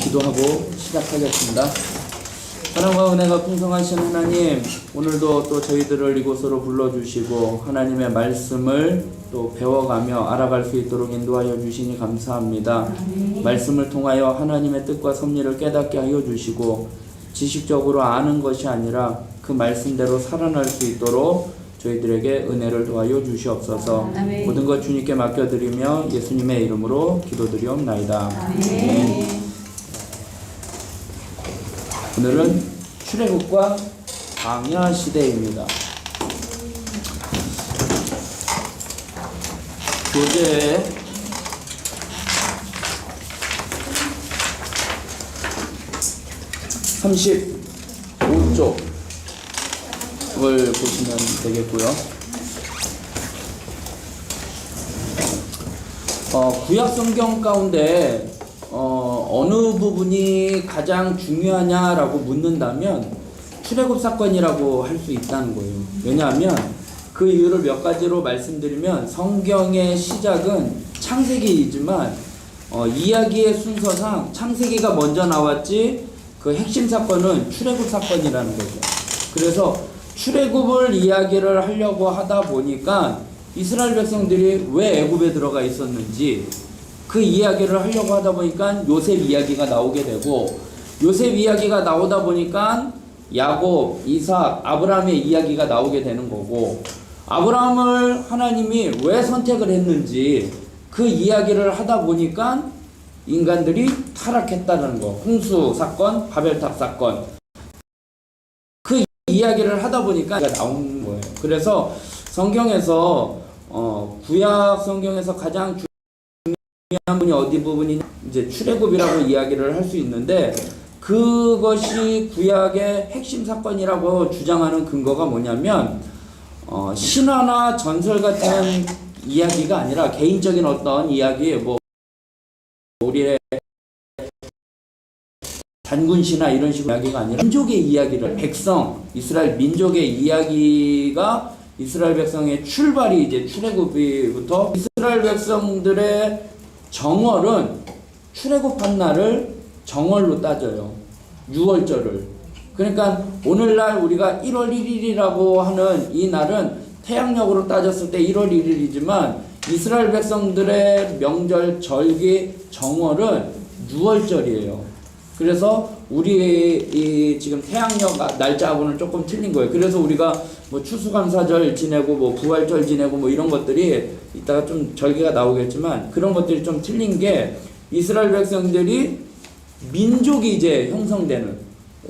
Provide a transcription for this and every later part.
기도하고 시작하겠습니다. 사랑과 은혜가 풍성하신 하나님, 오늘도 또 저희들을 이곳으로 불러주시고 하나님의 말씀을 또 배워가며 알아갈 수 있도록 인도하여 주시니 감사합니다. 말씀을 통하여 하나님의 뜻과 섭리를 깨닫게 하여 주시고 지식적으로 아는 것이 아니라 그 말씀대로 살아날 수 있도록 저희들에게 은혜를 도와여 주시옵소서. 아멘. 모든 것 주님께 맡겨드리며 예수님의 이름으로 기도드리옵나이다. 아멘. 오늘은 출애굽과 광야 시대입니다. 교재 35쪽을 보시면 되겠고요. 구약 성경 가운데 어느 부분이 가장 중요하냐라고 묻는다면 출애굽 사건이라고 할 수 있다는 거예요. 왜냐하면 그 이유를 몇 가지로 말씀드리면, 성경의 시작은 창세기이지만 이야기의 순서상 창세기가 먼저 나왔지 그 핵심 사건은 출애굽 사건이라는 거죠. 그래서 출애굽을 이야기를 하려고 하다 보니까 이스라엘 백성들이 왜 애굽에 들어가 있었는지 그 이야기를 하려고 하다 보니까 요셉 이야기가 나오게 되고, 요셉 이야기가 나오다 보니까 야곱, 이삭, 아브라함의 이야기가 나오게 되는 거고, 아브라함을 하나님이 왜 선택을 했는지 그 이야기를 하다 보니까 인간들이 타락했다는 거, 홍수 사건, 바벨탑 사건, 그 이야기를 하다 보니까 나오는 거예요. 그래서 성경에서 구약 성경에서 가장 중요한 부분이 어디 부분이 이제 출애굽이라고 이야기를 할 수 있는데, 그것이 구약의 핵심 사건이라고 주장하는 근거가 뭐냐면 신화나 전설 같은 이야기가 아니라 개인적인 어떤 이야기, 뭐 우리의 단군 신화 이런 식으로 이야기가 아니라 민족의 이야기를, 백성 이스라엘 민족의 이야기가, 이스라엘 백성의 출발이 이제 출애굽부터, 이스라엘 백성들의 정월은 출애굽한 날을 정월로 따져요. 6월절을. 그러니까 오늘날 우리가 1월 1일이라고 하는 이 날은 태양력으로 따졌을 때 1월 1일이지만 이스라엘 백성들의 명절 절기 정월은 6월절이에요. 그래서 우리 지금 태양력 날짜하고는 조금 틀린 거예요. 그래서 우리가 뭐 추수감사절 지내고 뭐 부활절 지내고 뭐 이런 것들이 이따가 좀 절기가 나오겠지만 그런 것들이 좀 틀린 게, 이스라엘 백성들이 민족이 이제 형성되는,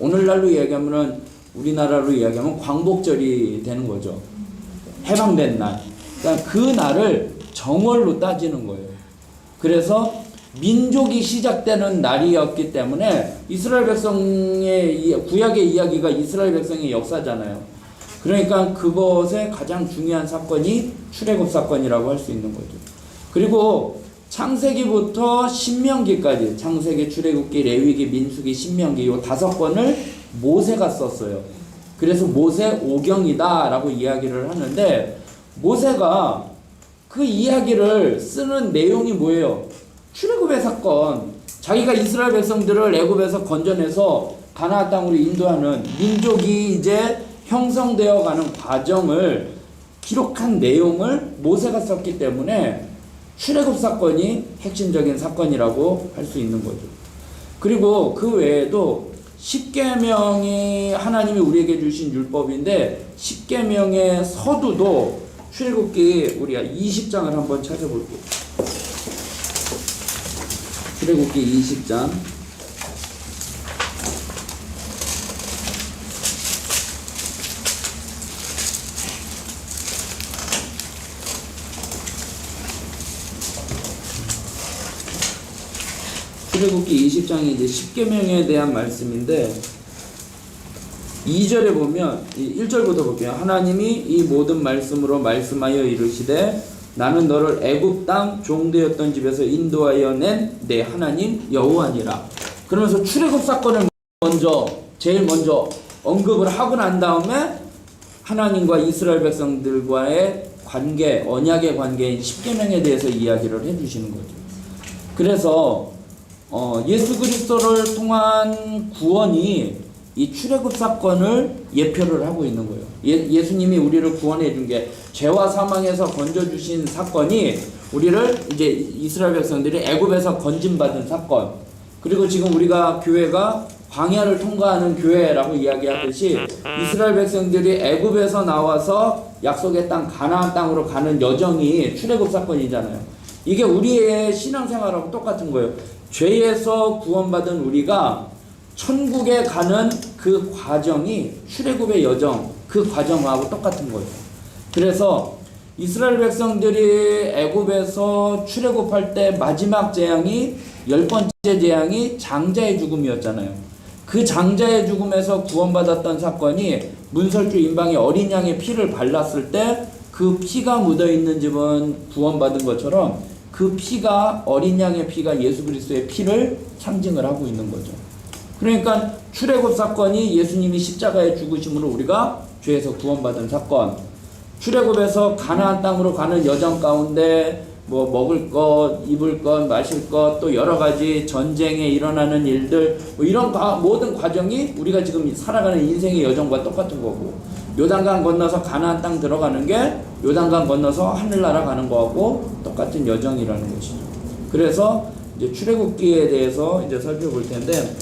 오늘날로 이야기하면은 우리나라로 이야기하면 광복절이 되는 거죠. 해방된 날. 그러니까 그 날을 정월로 따지는 거예요. 그래서 민족이 시작되는 날이었기 때문에 이스라엘 백성의 구약의 이야기가 이스라엘 백성의 역사잖아요. 그러니까 그것의 가장 중요한 사건이 출애굽 사건이라고 할 수 있는 거죠. 그리고 창세기부터 신명기까지, 창세기, 출애굽기, 레위기, 민수기, 신명기 이 5권을 모세가 썼어요. 그래서 모세 오경이다라고 이야기를 하는데, 모세가 그 이야기를 쓰는 내용이 뭐예요? 출애굽의 사건, 자기가 이스라엘 백성들을 애굽에서 건져내서 가나안 땅으로 인도하는, 민족이 이제 형성되어가는 과정을 기록한 내용을 모세가 썼기 때문에 출애굽 사건이 핵심적인 사건이라고 할 수 있는 거죠. 그리고 그 외에도 십계명이 하나님이 우리에게 주신 율법인데, 십계명의 서두도 출애굽기 우리가 20장을 한번 찾아볼게요. 출애굽기 20장. 출애굽기 20장이 이제 십계명에 대한 말씀인데, 2절에 보면 1절부터 볼게요. 하나님이 이 모든 말씀으로 말씀하여 이르시되 나는 너를 애굽 땅 종되었던 집에서 인도하여 낸 내 하나님 여호와니라. 그러면서 출애굽 사건을 제일 먼저 언급을 하고 난 다음에 하나님과 이스라엘 백성들과의 관계, 언약의 관계인 십계명에 대해서 이야기를 해주시는 거죠. 그래서 예수 그리스도를 통한 구원이 이 출애굽 사건을 예표를 하고 있는 거예요. 예수님이 우리를 구원해 준 게 죄와 사망에서 건져 주신 사건이 우리를 이제 이스라엘 백성들이 애굽에서 건짐받은 사건. 그리고 지금 우리가 교회가 광야를 통과하는 교회라고 이야기하듯이 이스라엘 백성들이 애굽에서 나와서 약속의 땅 가나안 땅으로 가는 여정이 출애굽 사건이잖아요. 이게 우리의 신앙생활하고 똑같은 거예요. 죄에서 구원받은 우리가 천국에 가는 그 과정이 출애굽의 여정, 그 과정하고 똑같은 거예요. 그래서 이스라엘 백성들이 애굽에서 출애굽할 때 마지막 재앙이 10번째 재앙이 장자의 죽음이었잖아요. 그 장자의 죽음에서 구원받았던 사건이 문설주 임방에 어린 양의 피를 발랐을 때 그 피가 묻어있는 집은 구원받은 것처럼 그 피가 어린 양의 피가 예수 그리스도의 피를 상징을 하고 있는 거죠. 그러니까 출애굽 사건이 예수님이 십자가에 죽으심으로 우리가 죄에서 구원받은 사건, 출애굽에서 가나안 땅으로 가는 여정 가운데 뭐 먹을 것, 입을 것, 마실 것, 또 여러 가지 전쟁에 일어나는 일들, 뭐 이런 모든 과정이 우리가 지금 살아가는 인생의 여정과 똑같은 거고, 요단강 건너서 가나안 땅 들어가는 게 요단강 건너서 하늘나라 가는 거하고 똑같은 여정이라는 것이죠. 그래서 이제 출애굽기에 대해서 이제 살펴볼 텐데,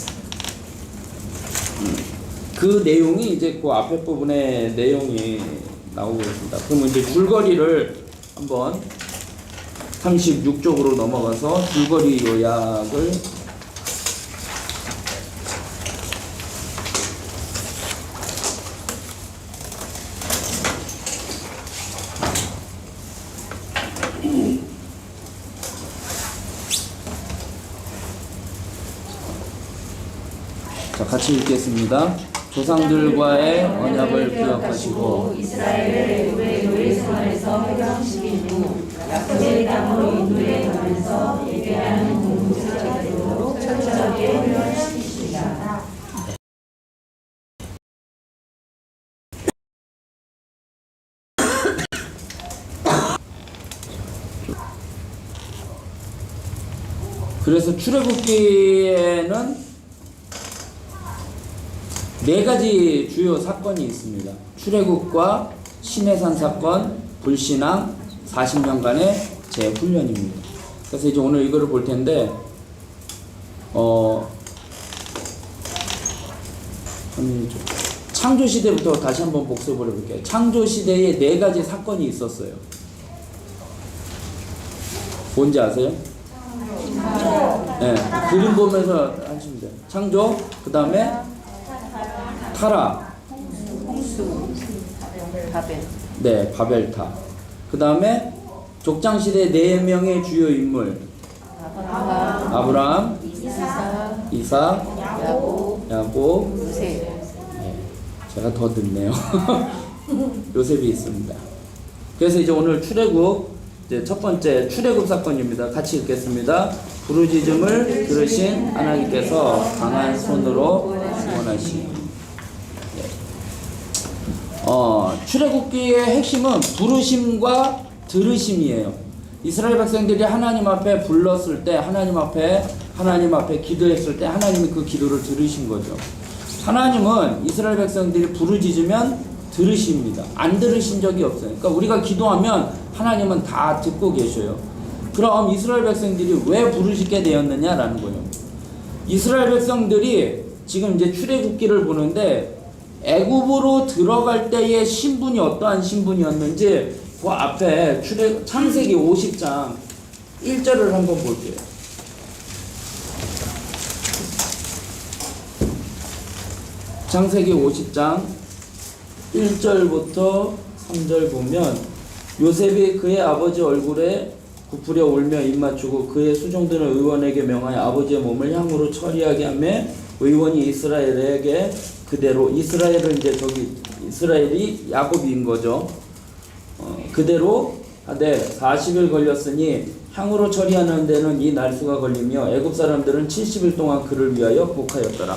그 내용이 이제 그 앞에 부분의 내용이 나오고 있습니다. 그러면 이제 줄거리를 한번 36쪽으로 넘어가서 줄거리 요약을 자, 같이 읽겠습니다. 조상들과의 언약을 기억하시고 이스라엘을 애굽의 노예 생활에서 해방시킨 후 약속의 땅으로 인도해 가면서 예배하는 공동체적으로 철저하게 훈련시키시리라. 그래서 출애굽기에는 4가지 주요 사건이 있습니다. 출애굽과 시내산 사건, 불신앙, 40년간의 재훈련입니다. 그래서 이제 오늘 이거를 볼 텐데, 창조 시대부터 다시 한번 복습을 해볼게요. 창조 시대에 4가지 사건이 있었어요. 뭔지 아세요? 네, 그림 보면서 하시면 돼요. 창조, 그 다음에 타락, 바벨. 네, 바벨타. 그 다음에 족장시대 4명의 주요 인물. 아브라함, 이삭, 야곱, 요셉. 네, 제가 더 듣네요. 요셉이 있습니다. 그래서 이제 오늘 출애굽, 이제 첫 번째 출애굽 사건입니다. 같이 읽겠습니다. 부르짖음을 들으신 하나님께서 강한 손으로 구원하시니. 출애굽기의 핵심은 부르심과 들으심이에요. 이스라엘 백성들이 하나님 앞에 불렀을 때, 하나님 앞에 기도했을 때 하나님이 그 기도를 들으신 거죠. 하나님은 이스라엘 백성들이 부르짖으면 들으십니다. 안 들으신 적이 없어요. 그러니까 우리가 기도하면 하나님은 다 듣고 계셔요. 그럼 이스라엘 백성들이 왜 부르짖게 되었느냐라는 거예요. 이스라엘 백성들이 지금 이제 출애굽기를 보는데 애굽으로 들어갈 때의 신분이 어떠한 신분이었는지 그 앞에 창세기 50장 1절을 한번 볼게요. 창세기 50장 1절부터 3절 보면 요셉이 그의 아버지 얼굴에 부풀려 울며 입맞추고 그의 수종들은 의원에게 명하여 아버지의 몸을 향으로 처리하게 하며 의원이 이스라엘에게 그대로, 이스라엘은 이제 이스라엘이 야곱인 거죠. 그대로 하되 40일 걸렸으니 향으로 처리하는 데는 이 날수가 걸리며 애굽 사람들은 70일 동안 그를 위하여 복하였더라.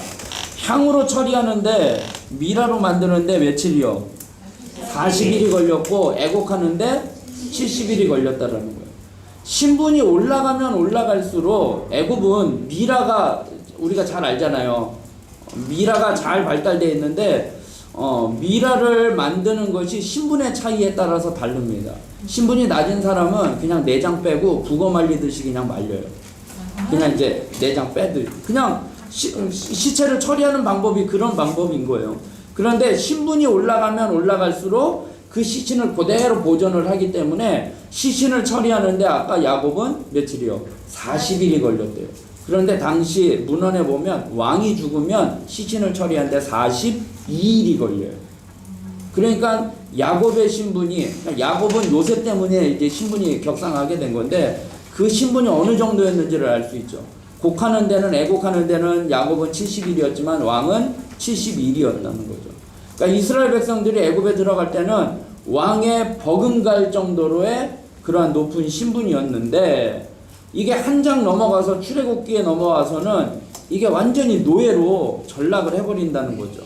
향으로 처리하는데 미라로 만드는데 며칠이요? 40일이 걸렸고 애곡하는데 70일이 걸렸다라는 거예요. 신분이 올라가면 올라갈수록 애굽은 미라가 우리가 잘 알잖아요. 미라가 잘 발달되어 있는데 미라를 만드는 것이 신분의 차이에 따라서 다릅니다. 신분이 낮은 사람은 그냥 내장 빼고 북어 말리듯이 그냥 말려요. 그냥 이제 내장 빼듯 그냥 시체를 처리하는 방법이 그런 방법인 거예요. 그런데 신분이 올라가면 올라갈수록 그 시신을 그대로 보존을 하기 때문에 시신을 처리하는데 아까 야곱은 며칠이요? 40일이 걸렸대요. 그런데 당시 문헌에 보면 왕이 죽으면 시신을 처리하는데 42일이 걸려요. 그러니까 야곱의 신분이, 야곱은 요셉 때문에 이제 신분이 격상하게 된 건데 그 신분이 어느 정도였는지를 알 수 있죠. 곡하는 데는, 애곡하는 데는 야곱은 70일이었지만 왕은 72일이었다는 거죠. 그러니까 이스라엘 백성들이 애굽에 들어갈 때는 왕의 버금갈 정도로의 그러한 높은 신분이었는데 이게 한 장 넘어가서 출애굽기에 넘어와서는 이게 완전히 노예로 전락을 해버린다는 거죠.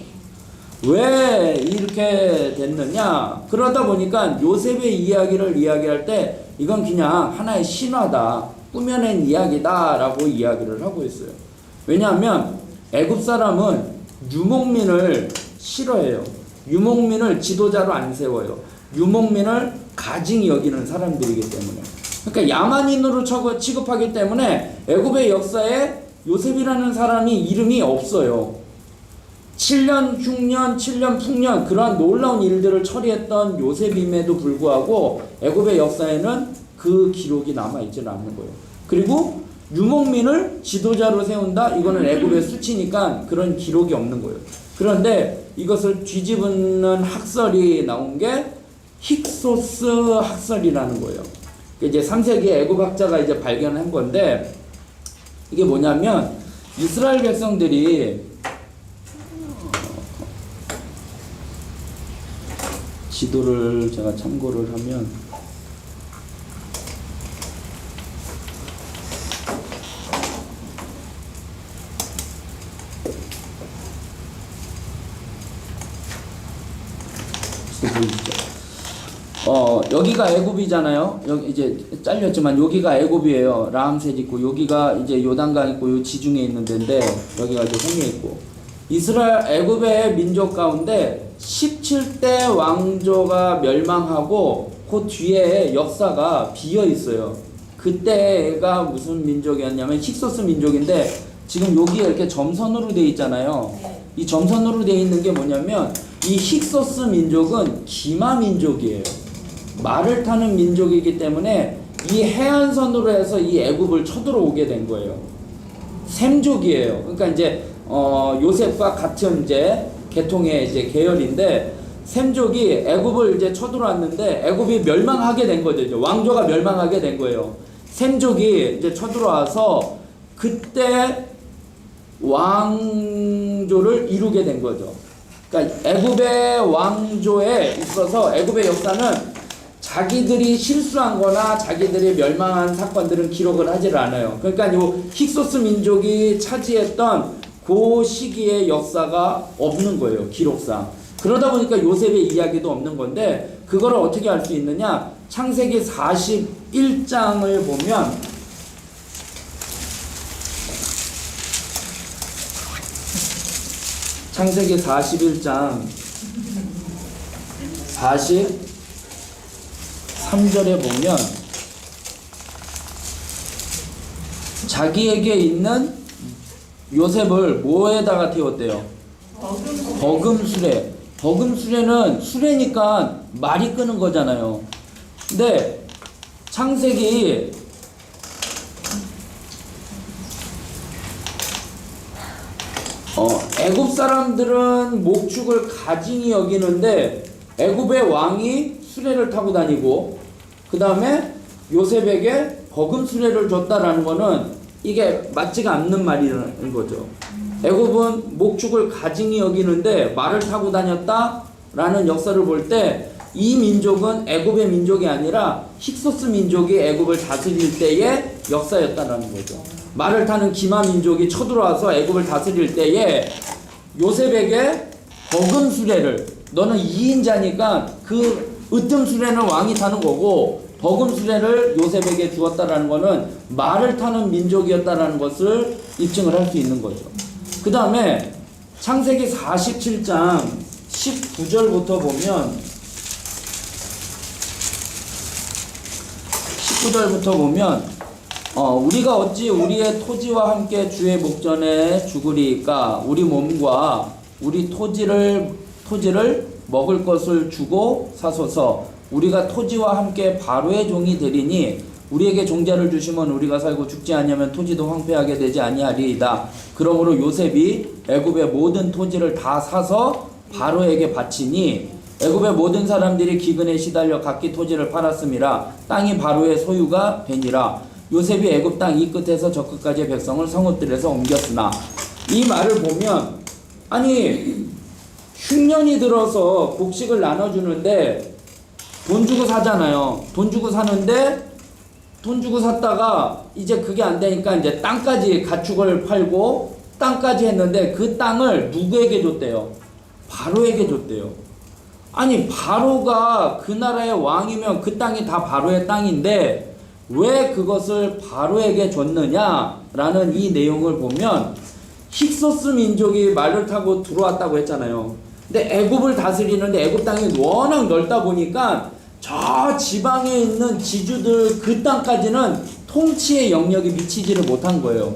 왜 이렇게 됐느냐? 그러다 보니까 요셉의 이야기를 이야기할 때 이건 그냥 하나의 신화다, 꾸며낸 이야기다라고 이야기를 하고 있어요. 왜냐하면 애굽 사람은 유목민을 싫어해요. 유목민을 지도자로 안 세워요. 유목민을 가증히 여기는 사람들이기 때문에. 그러니까 야만인으로 취급하기 때문에 애굽의 역사에 요셉이라는 사람이 이름이 없어요. 7년 흉년, 7년 풍년 그러한 놀라운 일들을 처리했던 요셉임에도 불구하고 애굽의 역사에는 그 기록이 남아있지는 않는 거예요. 그리고 유목민을 지도자로 세운다? 이거는 애굽의 수치니까 그런 기록이 없는 거예요. 그런데 이것을 뒤집는 학설이 나온 게 힉소스 학설이라는 거예요. 이제 3세기 애굽 학자가 이제 발견한 건데 이게 뭐냐면 이스라엘 백성들이 지도를 제가 참고를 하면 여기가 애굽이잖아요. 여기 이제 잘렸지만 여기가 애굽이에요. 라암셋 있고 여기가 이제 요단강 있고 요 지중해 있는 데인데 여기가 이제 생애 있고 이스라엘 애굽의 민족 가운데 17대 왕조가 멸망하고 그 뒤에 역사가 비어 있어요. 그때가 무슨 민족이었냐면 힉소스 민족인데 지금 여기에 이렇게 점선으로 되어 있잖아요. 이 점선으로 되어 있는 게 뭐냐면 이 힉소스 민족은 기마 민족이에요. 말을 타는 민족이기 때문에 이 해안선으로 해서 이 애굽을 쳐들어오게 된 거예요. 셈족이에요. 그러니까 이제 요셉과 같은 이제 계통의 이제 계열인데 셈족이 애굽을 이제 쳐들어왔는데 애굽이 멸망하게 된 거죠. 이제 왕조가 멸망하게 된 거예요. 셈족이 이제 쳐들어와서 그때 왕조를 이루게 된 거죠. 그러니까 애굽의 왕조에 있어서 애굽의 역사는 자기들이 실수한 거나 자기들이 멸망한 사건들은 기록을 하질 않아요. 그러니까 요 힉소스 민족이 차지했던 그 시기의 역사가 없는 거예요. 기록상. 그러다 보니까 요셉의 이야기도 없는 건데 그거를 어떻게 알 수 있느냐? 창세기 41장을 보면 창세기 41장 43절에 보면 자기에게 있는 요셉을 뭐에다가 태웠대요? 버금수레. 버금수레는 수레니까 말이 끄는 거잖아요. 근데 창세기 애굽 사람들은 목축을 가증히 여기는데 애굽의 왕이 수레를 타고 다니고 그 다음에 요셉에게 버금 수레를 줬다라는 거는 이게 맞지가 않는 말이라는 거죠. 애굽은 목축을 가증히 여기는데 말을 타고 다녔다라는 역사를 볼 때 이 민족은 애굽의 민족이 아니라 힉소스 민족이 애굽을 다스릴 때의 역사였다라는 거죠. 말을 타는 기마 민족이 쳐들어와서 애굽을 다스릴 때에 요셉에게 버금 수레를 너는 2인자니까 그 으뜸 수레는 왕이 타는 거고 버금 수레를 요셉에게 주었다라는 것은 말을 타는 민족이었다라는 것을 입증을 할 수 있는 거죠. 그 다음에 창세기 47장 19절부터 보면 19절부터 보면 우리가 어찌 우리의 토지와 함께 주의 목전에 죽으리까? 우리 몸과 우리 토지를 먹을 것을 주고 사소서. 우리가 토지와 함께 바로의 종이 되리니 우리에게 종자를 주시면 우리가 살고 죽지 아니하면 토지도 황폐하게 되지 아니하리이다. 그러므로 요셉이 애굽의 모든 토지를 다 사서 바로에게 바치니 애굽의 모든 사람들이 기근에 시달려 각기 토지를 팔았음이라. 땅이 바로의 소유가 되니라. 요셉이 애굽 땅 이 끝에서 저 끝까지 백성을 성읍들에서 옮겼으나. 이 말을 보면 아니 흉년이 들어서 곡식을 나눠주는데 돈 주고 사잖아요. 돈 주고 사는데 돈 주고 샀다가 이제 그게 안 되니까 이제 땅까지 가축을 팔고 땅까지 했는데 그 땅을 누구에게 줬대요? 바로에게 줬대요. 아니 바로가 그 나라의 왕이면 그 땅이 다 바로의 땅인데 왜 그것을 바로에게 줬느냐라는 이 내용을 보면 힉소스 민족이 말을 타고 들어왔다고 했잖아요. 근데 애굽을 다스리는데 애굽 땅이 워낙 넓다 보니까 저 지방에 있는 지주들 그 땅까지는 통치의 영역이 미치지를 못한 거예요.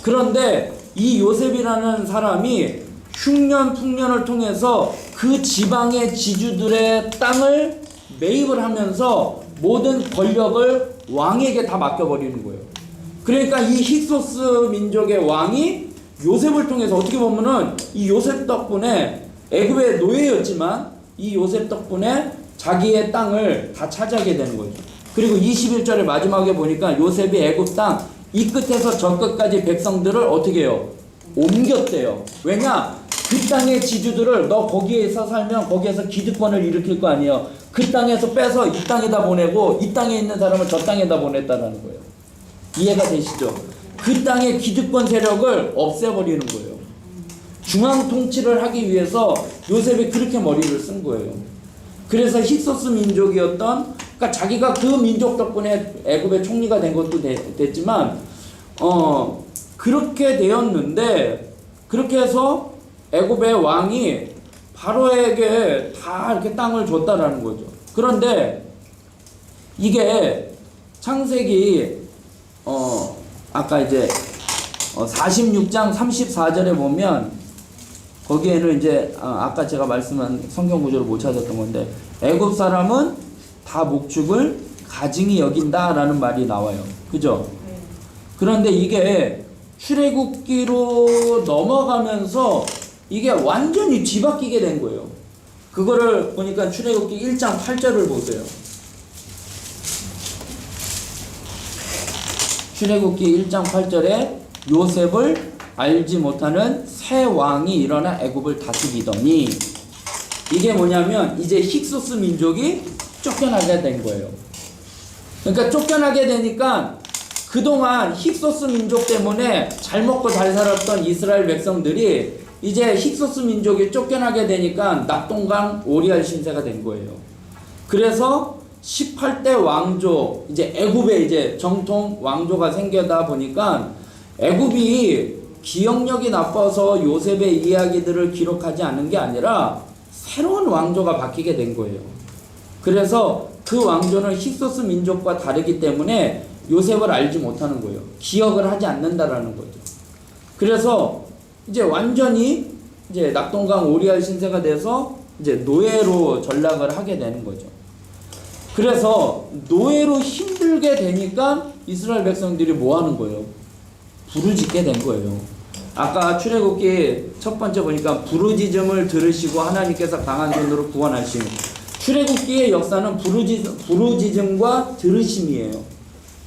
그런데 이 요셉이라는 사람이 흉년 풍년을 통해서 그 지방의 지주들의 땅을 매입을 하면서 모든 권력을 왕에게 다 맡겨버리는 거예요. 그러니까 이 힉소스 민족의 왕이 요셉을 통해서 어떻게 보면은 이 요셉 덕분에 애굽의 노예였지만 이 요셉 덕분에 자기의 땅을 다 차지하게 되는 거죠. 그리고 21절의 마지막에 보니까 요셉이 애굽 땅 이 끝에서 저 끝까지 백성들을 어떻게 해요? 옮겼대요. 왜냐? 그 땅의 지주들을 너 거기에서 살면 거기에서 기득권을 일으킬 거 아니에요. 그 땅에서 빼서 이 땅에다 보내고 이 땅에 있는 사람을 저 땅에다 보냈다는 거예요. 이해가 되시죠? 그 땅의 기득권 세력을 없애버리는 거예요. 중앙 통치를 하기 위해서 요셉이 그렇게 머리를 쓴 거예요. 그래서 힉소스 민족이었던, 그러니까 자기가 그 민족 덕분에 애굽의 총리가 된 것도 됐지만 그렇게 되었는데, 그렇게 해서 애굽의 왕이 바로에게 다 이렇게 땅을 줬다라는 거죠. 그런데 이게 창세기 아까 이제 46장 34절에 보면 거기에는 이제 아까 제가 말씀한 성경 구조를 못 찾았던 건데 애굽 사람은 다 목축을 가증히 여긴다라는 말이 나와요. 그죠? 그런데 이게 출애굽기로 넘어가면서 이게 완전히 뒤바뀌게 된 거예요. 그거를 보니까 출애굽기 1장 8절을 보세요. 출애굽기 1장 8절에 요셉을 알지 못하는 새 왕이 일어나 애굽을 다스리더니, 이게 뭐냐면 이제 힉소스 민족이 쫓겨나게 된 거예요. 그러니까 쫓겨나게 되니까 그동안 힉소스 민족 때문에 잘 먹고 잘 살았던 이스라엘 백성들이 이제 힉소스 민족이 쫓겨나게 되니까 낙동강 오리알 신세가 된 거예요. 그래서 18대 왕조, 이제 애굽에 이제 정통 왕조가 생겨다 보니까 애굽이 기억력이 나빠서 요셉의 이야기들을 기록하지 않은 게 아니라 새로운 왕조가 바뀌게 된 거예요. 그래서 그 왕조는 힉소스 민족과 다르기 때문에 요셉을 알지 못하는 거예요. 기억을 하지 않는다라는 거죠. 그래서 이제 완전히 이제 낙동강 오리알 신세가 돼서 이제 노예로 전락을 하게 되는 거죠. 그래서 노예로 힘들게 되니까 이스라엘 백성들이 뭐 하는 거예요? 부르짖게 된 거예요. 아까 출애굽기 첫 번째 보니까 부르짖음을 들으시고 하나님께서 강한 손으로 구원하심. 출애굽기의 역사는 부르짖음과 들으심이에요.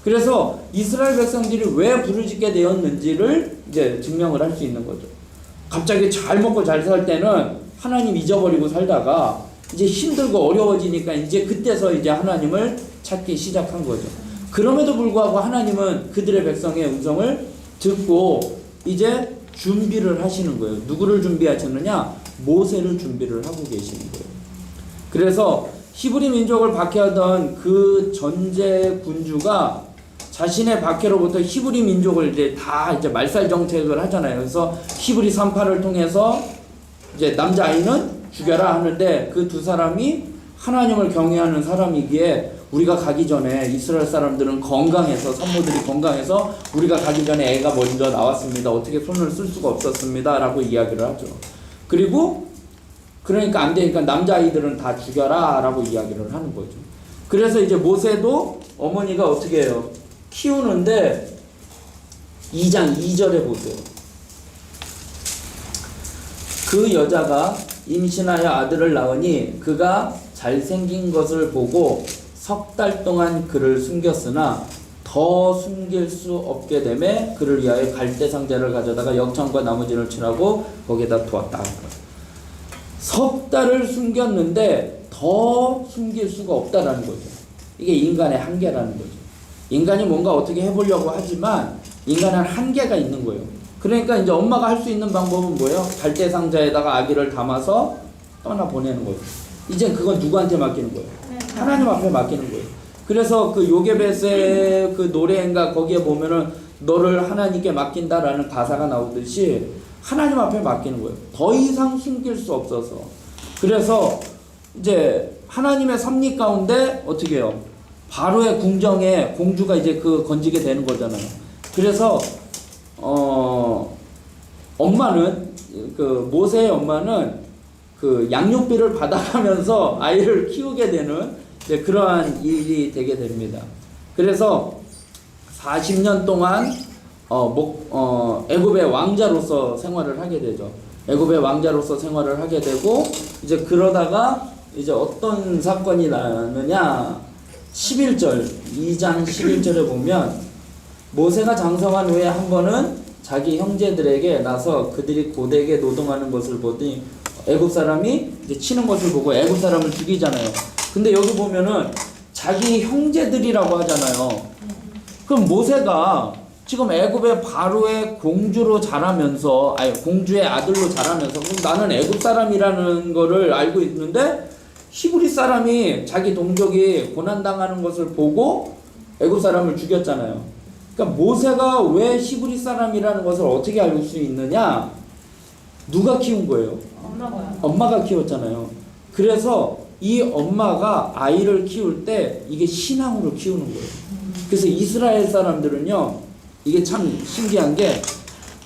그래서 이스라엘 백성들이 왜 부르짖게 되었는지를 이제 증명을 할 수 있는 거죠. 갑자기 잘 먹고 잘 살 때는 하나님 잊어버리고 살다가 이제 힘들고 어려워지니까 이제 그때서 이제 하나님을 찾기 시작한 거죠. 그럼에도 불구하고 하나님은 그들의 백성의 음성을 듣고 이제 준비를 하시는 거예요. 누구를 준비하셨느냐? 모세를 준비를 하고 계시는 거예요. 그래서 히브리 민족을 박해하던 그 전제 군주가 자신의 박해로부터 히브리 민족을 이제 다 이제 말살 정책을 하잖아요. 그래서 히브리 산파를 통해서 이제 남자아이는 죽여라 하는데 그 두 사람이 하나님을 경외하는 사람이기에 우리가 가기 전에 이스라엘 사람들은 건강해서 산모들이 건강해서 우리가 가기 전에 애가 먼저 나왔습니다. 어떻게 손을 쓸 수가 없었습니다. 라고 이야기를 하죠. 그리고 그러니까 안 되니까 남자아이들은 다 죽여라 라고 이야기를 하는 거죠. 그래서 이제 모세도 어머니가 어떻게 해요? 키우는데 2장 2절에 보세요. 그 여자가 임신하여 아들을 낳으니 그가 잘생긴 것을 보고 석 달 동안 그를 숨겼으나 더 숨길 수 없게 되매 그를 위하여 갈대 상자를 가져다가 역청과 나무진을 칠하고 거기에다 두었다. 석 달을 숨겼는데 더 숨길 수가 없다라는 거죠. 이게 인간의 한계라는 거죠. 인간이 뭔가 어떻게 해보려고 하지만 인간은 한계가 있는 거예요. 그러니까 이제 엄마가 할 수 있는 방법은 뭐예요? 갈대 상자에다가 아기를 담아서 떠나 보내는 거예요. 이제 그건 누구한테 맡기는 거예요? 하나님 앞에 맡기는 거예요. 그래서 그 요게벳의 그 노래인가 거기에 보면은 너를 하나님께 맡긴다라는 가사가 나오듯이 하나님 앞에 맡기는 거예요. 더 이상 숨길 수 없어서. 그래서 이제 하나님의 섭리 가운데 어떻게 해요? 바로의 궁정에 공주가 이제 그 건지게 되는 거잖아요. 그래서 엄마는 그 모세의 엄마는 그 양육비를 받아가면서 아이를 키우게 되는 이제 그러한 일이 되게 됩니다. 그래서 40년 동안 애굽의 왕자로서 생활을 하게 되죠. 애굽의 왕자로서 생활을 하게 되고 이제 그러다가 이제 어떤 사건이 나느냐 11절 2장 11절에 보면 모세가 장성한 후에 한 번은 자기 형제들에게 나서 그들이 고되게 노동하는 것을 보더니 애굽 사람이 이제 치는 것을 보고 애굽 사람을 죽이잖아요. 근데 여기 보면은 자기 형제들이라고 하잖아요. 그럼 모세가 지금 애굽의 바로의 공주로 자라면서 공주의 아들로 자라면서 그럼 나는 애굽 사람이라는 거를 알고 있는데 히브리 사람이 자기 동족이 고난당하는 것을 보고 애굽 사람을 죽였잖아요. 그러니까 모세가 왜 히브리 사람이라는 것을 어떻게 알 수 있느냐? 누가 키운 거예요? 엄마가 키웠잖아요. 그래서 이 엄마가 아이를 키울 때 이게 신앙으로 키우는 거예요. 그래서 이스라엘 사람들은요, 이게 참 신기한 게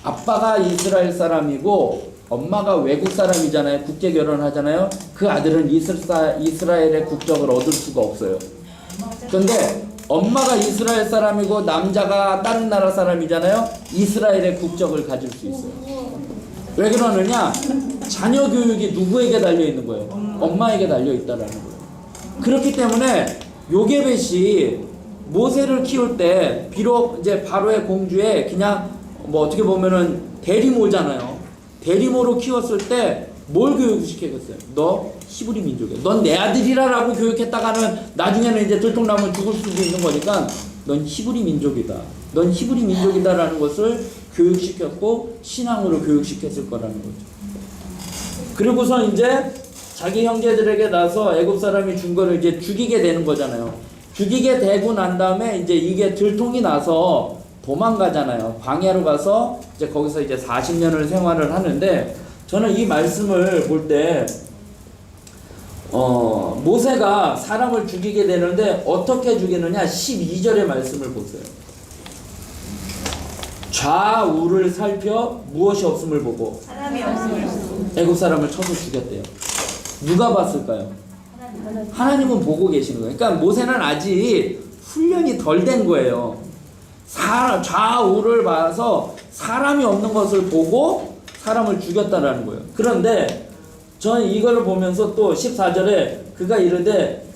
아빠가 이스라엘 사람이고 엄마가 외국 사람이잖아요. 국제 결혼하잖아요. 그 아들은 이스라엘의 국적을 얻을 수가 없어요. 그런데 엄마가 이스라엘 사람이고 남자가 다른 나라 사람이잖아요. 이스라엘의 국적을 가질 수 있어요. 왜 그러느냐? 자녀 교육이 누구에게 달려 있는 거예요? 엄마에게 달려 있다라는 거예요. 그렇기 때문에 요게벳이 모세를 키울 때 비록 이제 바로의 공주에 그냥 뭐 어떻게 보면은 대리모잖아요. 대리모로 키웠을 때 뭘 교육시켰어요? 너 히브리 민족이야. 넌 내 아들이라라고 교육했다가는 나중에는 이제 들통나면 죽을 수도 있는 거니까 넌 히브리 민족이다. 넌 히브리 민족이다라는 것을 교육시켰고 신앙으로 교육시켰을 거라는 거죠. 그리고서 이제 자기 형제들에게 나서 애굽 사람이 준 거를 이제 죽이게 되는 거잖아요. 죽이게 되고 난 다음에 이제 이게 들통이 나서 도망가잖아요. 광야로 가서 이제 거기서 이제 40년을 생활을 하는데 저는 이 말씀을 볼 때 모세가 사람을 죽이게 되는데 어떻게 죽이느냐 12절의 말씀을 보세요. 좌우를 살펴 무엇이 없음을 보고 사람이 없음을 애굽 사람을 쳐서 죽였대요. 누가 봤을까요? 하나님은 보고 계시는 거예요. 그러니까 모세는 아직 훈련이 덜 된 거예요. 좌우를 봐서 사람이 없는 것을 보고 사람을 죽였다라는 거예요. 그런데 저는 이걸 보면서 또 14절에 그가 이르되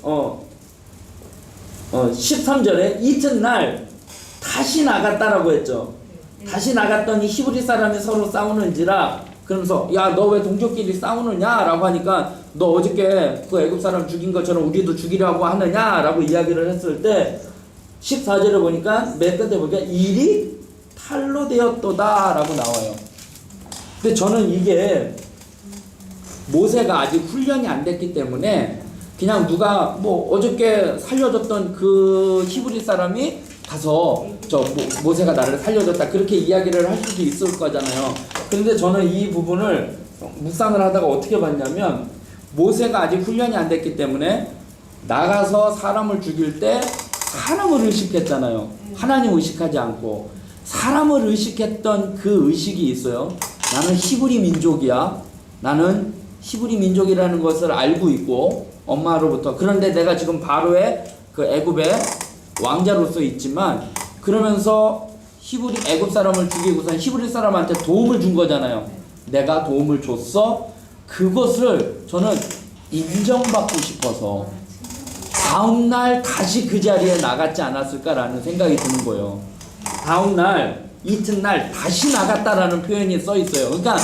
13절에 이튿날 다시 나갔다라고 했죠. 다시 나갔더니 히브리 사람이 서로 싸우는지라 그러면서 야 너 왜 동족끼리 싸우느냐 라고 하니까 너 어저께 그 애굽 사람 죽인 것처럼 우리도 죽이려고 하느냐 라고 이야기를 했을 때 14절에 보니까 맨 끝에 보니까 일이 탈로 되었도다 라고 나와요. 근데 저는 이게 모세가 아직 훈련이 안 됐기 때문에 그냥 누가 뭐 어저께 살려줬던 그 히브리 사람이 가서 모세가 나를 살려줬다 그렇게 이야기를 할 수도 있을 거잖아요. 그런데 저는 이 부분을 묵상을 하다가 어떻게 봤냐면, 모세가 아직 훈련이 안 됐기 때문에 나가서 사람을 죽일 때 사람을 의식했잖아요. 하나님 의식하지 않고 사람을 의식했던 그 의식이 있어요. 나는 히브리 민족이야. 나는 히브리 민족이라는 것을 알고 있고 엄마로부터. 그런데 내가 지금 바로의 그 애굽의 왕자로서 있지만, 그러면서 애굽 사람을 죽이고선 히브리 사람한테 도움을 준 거잖아요. 내가 도움을 줬어. 그것을 저는 인정받고 싶어서 다음날 다시 그 자리에 나갔지 않았을까라는 생각이 드는 거예요. 다음날 이튿날 다시 나갔다라는 표현이 써 있어요. 그러니까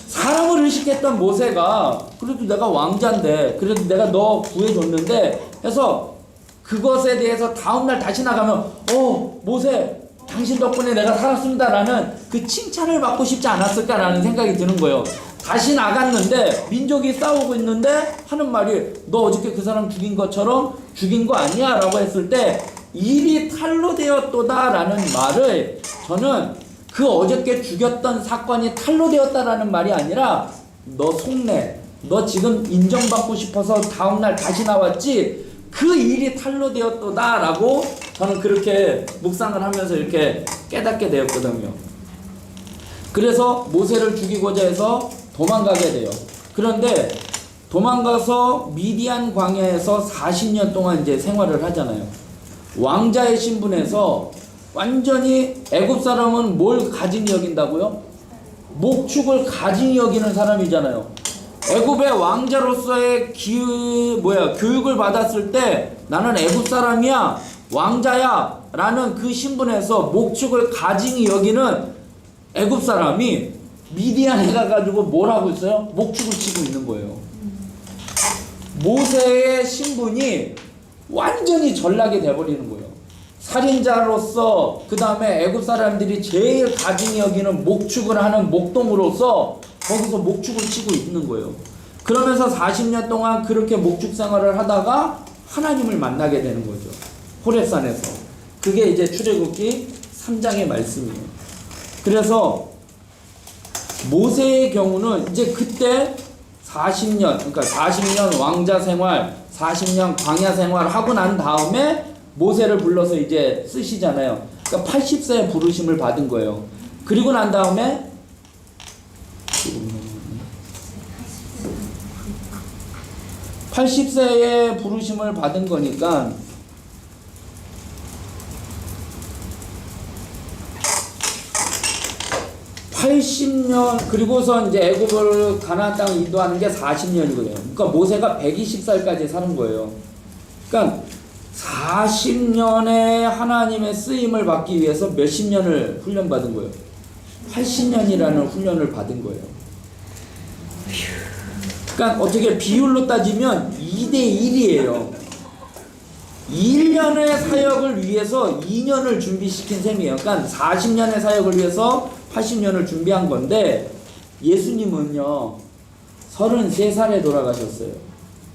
사람을 의식했던 모세가 그래도 내가 왕자인데, 그래도 내가 너 구해줬는데 해서 그것에 대해서 다음날 다시 나가면 모세 당신 덕분에 내가 살았습니다라는 그 칭찬을 받고 싶지 않았을까라는 생각이 드는 거예요. 다시 나갔는데 민족이 싸우고 있는데 하는 말이, 너 어저께 그 사람 죽인 것처럼 죽인 거 아니야? 라고 했을 때 일이 탈로 되었도다라는 말을, 저는 그 어저께 죽였던 사건이 탈로 되었다라는 말이 아니라, 너 속내, 너 지금 인정받고 싶어서 다음날 다시 나왔지, 그 일이 탈로 되었도다라고 저는 그렇게 묵상을 하면서 이렇게 깨닫게 되었거든요. 그래서 모세를 죽이고자 해서 도망가게 돼요. 그런데 도망가서 미디안 광야에서 40년 동안 이제 생활을 하잖아요. 왕자의 신분에서 완전히, 애굽 사람은 뭘 가증히 여긴다고요? 목축을 가증히 여기는 사람이잖아요. 애굽의 왕자로서의 교육을 받았을 때 나는 애굽 사람이야, 왕자야 라는 그 신분에서 목축을 가증히 여기는 애굽 사람이 미디안에 가가지고 뭘 하고 있어요? 목축을 치고 있는 거예요. 모세의 신분이 완전히 전락이 돼버리는 거예요. 살인자로서, 그 다음에 애굽 사람들이 제일 가증히 여기는 목축을 하는 목동으로서 거기서 목축을 치고 있는 거예요. 그러면서 40년 동안 그렇게 목축 생활을 하다가 하나님을 만나게 되는 거죠. 호렙산에서. 그게 이제 출애굽기 3장의 말씀이에요. 그래서 모세의 경우는 이제 그때 40년, 그러니까 40년 왕자 생활, 40년 광야 생활 하고 난 다음에 모세를 불러서 이제 쓰시잖아요. 그러니까 80세에 부르심을 받은 거예요. 그리고 난 다음에 80세에 부르심을 받은 거니까 그리고서 이제 애굽을 가나안 땅 인도하는 게 40년이거든요. 그러니까 모세가 120살까지 사는 거예요. 그러니까 40년의 하나님의 쓰임을 받기 위해서 몇십 년을 훈련받은 거예요. 80년이라는 훈련을 받은 거예요. 그러니까 어떻게 비율로 따지면 2대 1이에요. 1년의 사역을 위해서 2년을 준비시킨 셈이에요. 그러니까 40년의 사역을 위해서 80년을 준비한 건데, 예수님은요 33살에 돌아가셨어요.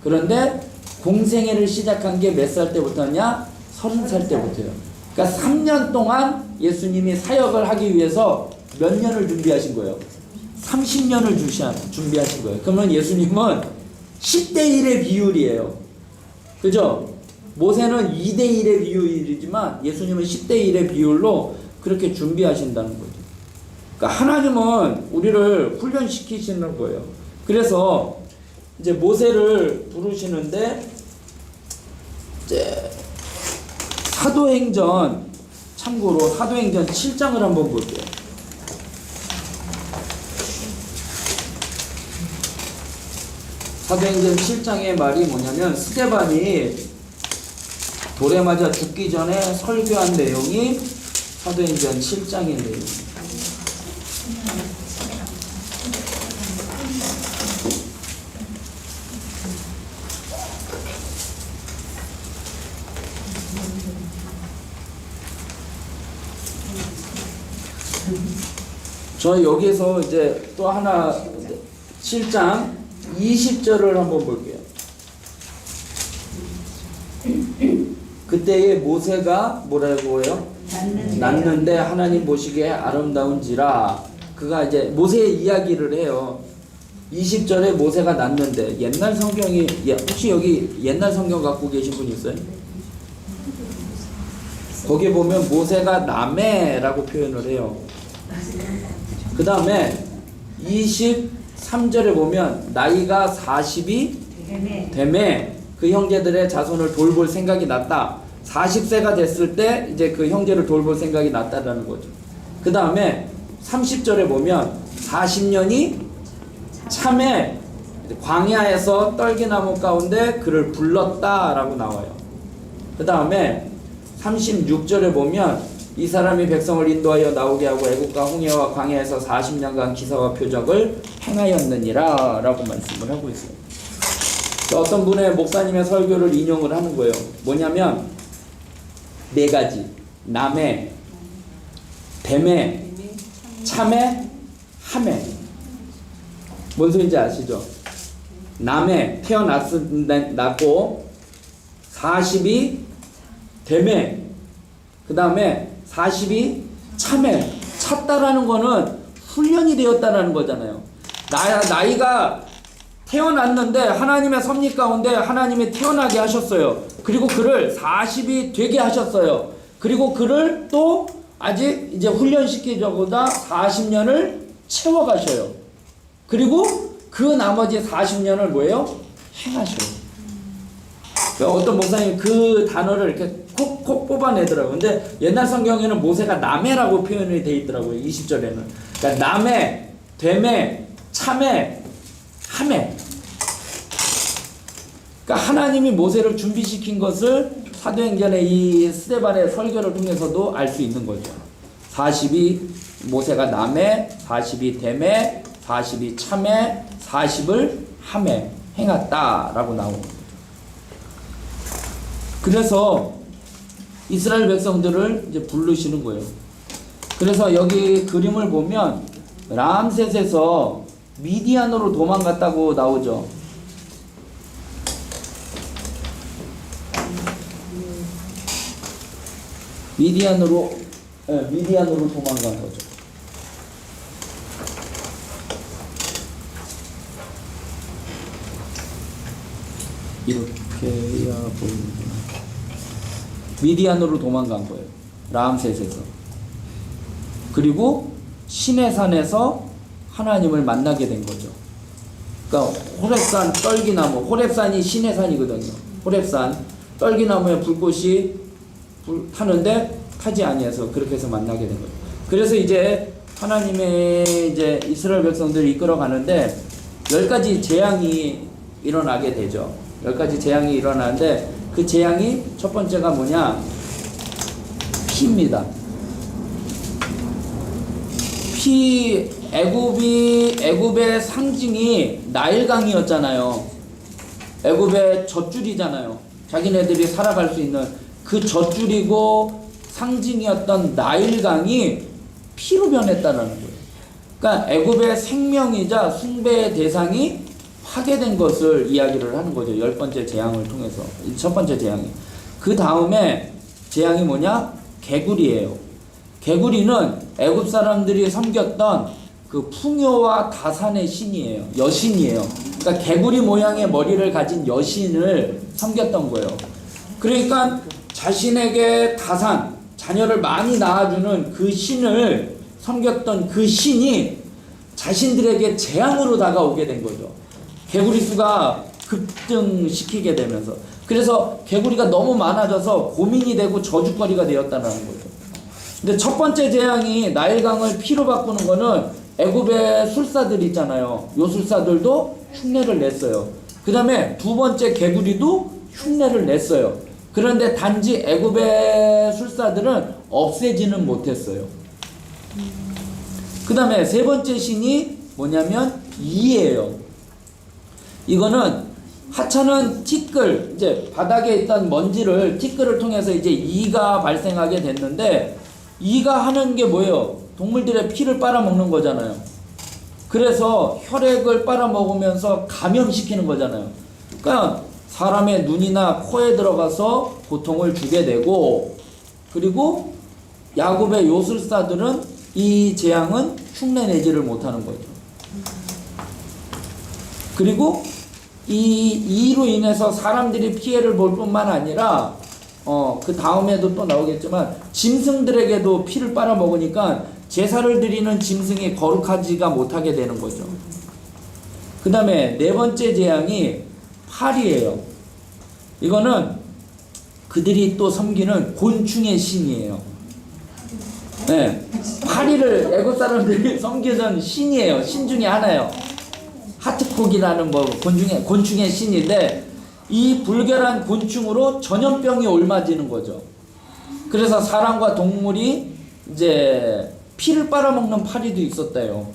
그런데 공생애를 시작한 게 몇 살 때부터냐? 30살 때부터요. 그러니까 3년 동안 예수님이 사역을 하기 위해서 몇 년을 준비하신 거예요? 30년을 준비하신 거예요. 그러면 예수님은 10대 1의 비율이에요. 그죠? 모세는 2대 1의 비율이지만 예수님은 10대 1의 비율로 그렇게 준비하신다는 거죠. 그러니까 하나님은 우리를 훈련시키시는 거예요. 그래서 이제 모세를 부르시는데, 이제 사도행전, 참고로 사도행전 7장을 한번 볼게요. 사도행전 7장의 말이 뭐냐면, 스데반이 돌에 맞아 죽기 전에 설교한 내용이 사도행전 7장의 내용입니다. 저 여기서 이제 또 하나 7장 20절을 한번 볼게요. 그때에 모세가 뭐라고 해요? 낳는데 하나님 보시기에 아름다운지라. 그가 이제 모세의 이야기를 해요. 20절에 모세가 낳는데, 옛날 성경이, 혹시 여기 옛날 성경 갖고 계신 분 있어요? 거기에 보면 모세가 남해라고 표현을 해요. 그 다음에 23절에 보면 나이가 40이 되매 그 형제들의 자손을 돌볼 생각이 났다. 40세가 됐을 때 이제 그 형제를 돌볼 생각이 났다라는 거죠. 그 다음에 30절에 보면 40년이 참에 광야에서 떨기나무 가운데 그를 불렀다라고 나와요. 그 다음에 36절에 보면 이 사람이 백성을 인도하여 나오게 하고 애국과 홍해와 광야에서 40년간 기사와 표적을 행하였느니라 라고 말씀을 하고 있어요. 어떤 분의 목사님의 설교를 인용을 하는 거예요. 뭐냐면 네 가지: 남해, 뱀해, 참해, 함해. 뭔 소리인지 아시죠? 남해 태어났고 40이 뱀해, 그 다음에 40이 참해. 찼다라는 거는 훈련이 되었다라는 거잖아요. 나이가 태어났는데 하나님의 섭리 가운데 하나님이 태어나게 하셨어요. 그리고 그를 40이 되게 하셨어요. 그리고 그를 또 아직 이제 훈련시키자보다 40년을 채워가셔요. 그리고 그 나머지 40년을 뭐예요? 행하셔요. 어떤 목사님이 그 단어를 이렇게 콕콕 뽑아내더라고요. 근데 옛날 성경에는 모세가 남해라고 표현이 되어 있더라고요. 20절에는. 그러니까 남해, 되매, 참해, 함해. 그러니까 하나님이 모세를 준비시킨 것을 사도행전의 이 스데반의 설교를 통해서도 알 수 있는 거죠. 40이 모세가 남해, 40이 되매, 40이 참해, 40을 함해 행했다라고 나옵니다. 그래서 이스라엘 백성들을 이제 부르시는 거예요. 그래서 여기 그림을 보면 람셋에서 미디안으로 도망갔다고 나오죠. 미디안으로 도망간 거죠. 이렇게야 보이는구나. 미디안으로 도망간 거예요. 람셋에서. 그리고 시내산에서 하나님을 만나게 된 거죠. 그러니까 호렙산 떨기나무, 호렙산이 시내산이거든요. 호렙산 떨기나무에 불꽃이 타는데 타지 아니해서 그렇게 해서 만나게 된 거예요. 그래서 이제 하나님의 이제 이스라엘 백성들을 이끌어 가는데 10가지 재앙이 일어나게 되죠. 10가지 재앙이 일어나는데 그 재앙이 첫 번째가 뭐냐? 피입니다. 피. 애굽의 상징이 나일강이었잖아요. 애굽의 젖줄이잖아요. 자기네들이 살아갈 수 있는 그 젖줄이고 상징이었던 나일강이 피로 변했다는 거예요. 그러니까 애굽의 생명이자 숭배의 대상이 파괴된 것을 이야기를 하는 거죠. 10번째 재앙을 통해서. 첫 번째 재앙이. 그 다음에 재앙이 뭐냐? 개구리예요. 개구리는 애굽 사람들이 섬겼던 그 풍요와 다산의 신이에요. 여신이에요. 그러니까 개구리 모양의 머리를 가진 여신을 섬겼던 거예요. 그러니까 자신에게 다산, 자녀를 많이 낳아주는 그 신을 섬겼던 그 신이 자신들에게 재앙으로 다가오게 된 거죠. 개구리 수가 급등시키게 되면서. 그래서 개구리가 너무 많아져서 고민이 되고 저주거리가 되었다는 거죠. 근데 첫 번째 재앙이 나일강을 피로 바꾸는 거는 애굽의 술사들 있잖아요. 요 술사들도 흉내를 냈어요. 그 다음에 두 번째 개구리도 흉내를 냈어요. 그런데 단지 애굽의 술사들은 없애지는 못했어요. 그 다음에 세 번째 신이 뭐냐면 이예요. 이거는 하찮은 티끌, 이제 바닥에 있던 먼지를 티끌을 통해서 이제 이가 발생하게 됐는데, 이가 하는 게 뭐예요? 동물들의 피를 빨아먹는 거잖아요. 그래서 혈액을 빨아먹으면서 감염시키는 거잖아요. 그러니까 사람의 눈이나 코에 들어가서 고통을 주게 되고, 그리고 야곱의 요술사들은 이 재앙은 흉내내지를 못하는 거죠. 그리고 이로 인해서 사람들이 피해를 볼 뿐만 아니라 그 다음에도 또 나오겠지만 짐승들에게도 피를 빨아먹으니까 제사를 드리는 짐승이 거룩하지가 못하게 되는 거죠. 그 다음에 네 번째 재앙이 파리예요. 이거는 그들이 또 섬기는 곤충의 신이에요. 네, 파리를 애국 사람들이 섬기던 신이에요. 신 중에 하나예요. 하트콕이라는 뭐 곤충의 신인데, 이 불결한 곤충으로 전염병이 옮아지는 거죠. 그래서 사람과 동물이 이제 피를 빨아먹는 파리도 있었대요.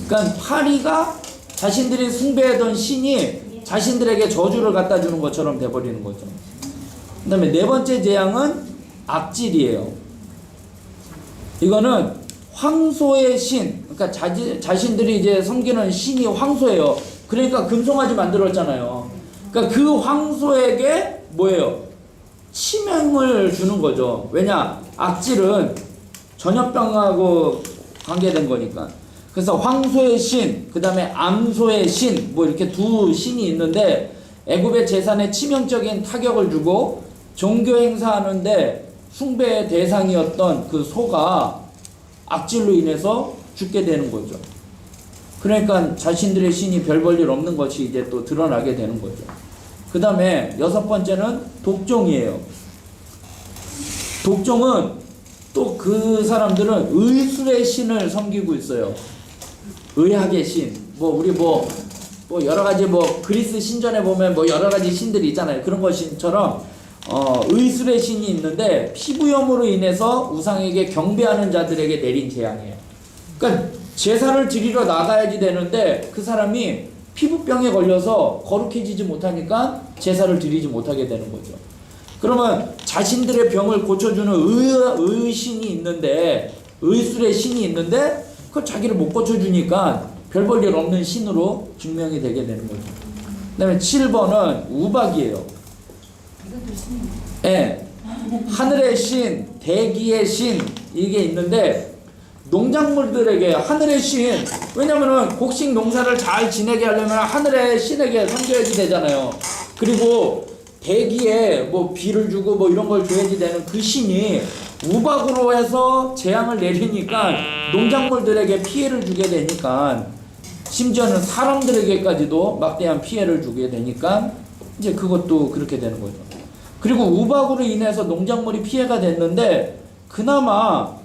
그러니까 파리가 자신들이 숭배하던 신이 자신들에게 저주를 갖다 주는 것처럼 돼버리는 거죠. 그 다음에 네 번째 재앙은 악질이에요. 이거는 황소의 신, 그러니까 자신들이 이제 섬기는 신이 황소예요. 그러니까 금송아지 만들었잖아요. 그러니까 그 황소에게 뭐예요? 치명을 주는 거죠. 왜냐? 악질은 전염병하고 관계된 거니까. 그래서 황소의 신, 그 다음에 암소의 신, 뭐 이렇게 두 신이 있는데, 애굽의 재산에 치명적인 타격을 주고 종교 행사하는데 숭배의 대상이었던 그 소가 악질로 인해서 죽게 되는 거죠. 그러니까 자신들의 신이 별 볼 일 없는 것이 이제 또 드러나게 되는 거죠. 그 다음에 여섯 번째는 독종이에요. 독종은 또 그 사람들은 의술의 신을 섬기고 있어요. 의학의 신. 우리 여러 가지 그리스 신전에 보면 여러 가지 신들이 있잖아요. 그런 것처럼 의술의 신이 있는데 피부염으로 인해서 우상에게 경배하는 자들에게 내린 재앙이에요. 그러니까 제사를 드리러 나가야지 되는데 그 사람이 피부병에 걸려서 거룩해지지 못하니까 제사를 드리지 못하게 되는 거죠. 그러면 자신들의 병을 고쳐주는 의신이 있는데, 의술의 신이 있는데 그걸 자기를 못 고쳐주니까 별 볼 일 없는 신으로 증명이 되게 되는 거죠. 그 다음에 7번은 우박이에요. 예, 하늘의 신, 대기의 신, 이게 있는데 농작물들에게 하늘의 신, 왜냐면은 곡식 농사를 잘 지내게 하려면 하늘의 신에게 섬겨야지 되잖아요. 그리고 대기에 비를 주고 이런 걸 줘야지 되는 그 신이 우박으로 해서 재앙을 내리니까 농작물들에게 피해를 주게 되니까, 심지어는 사람들에게까지도 막대한 피해를 주게 되니까 이제 그것도 그렇게 되는 거죠. 그리고 우박으로 인해서 농작물이 피해가 됐는데, 그나마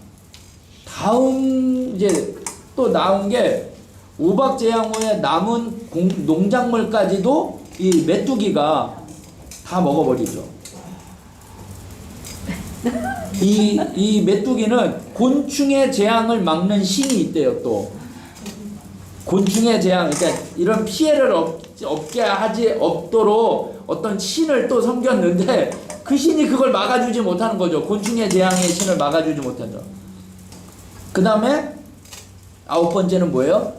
다음 이제 또 나온 게 우박 재앙 후에 남은 농작물까지도 이 메뚜기가 다 먹어버리죠. 이 메뚜기는 곤충의 재앙을 막는 신이 있대요. 또 곤충의 재앙, 그러니까 이런 피해를 없도록 어떤 신을 또 섬겼는데 그 신이 그걸 막아주지 못하는 거죠. 곤충의 재앙의 신을 막아주지 못하죠. 그 다음에 9번째는 뭐예요?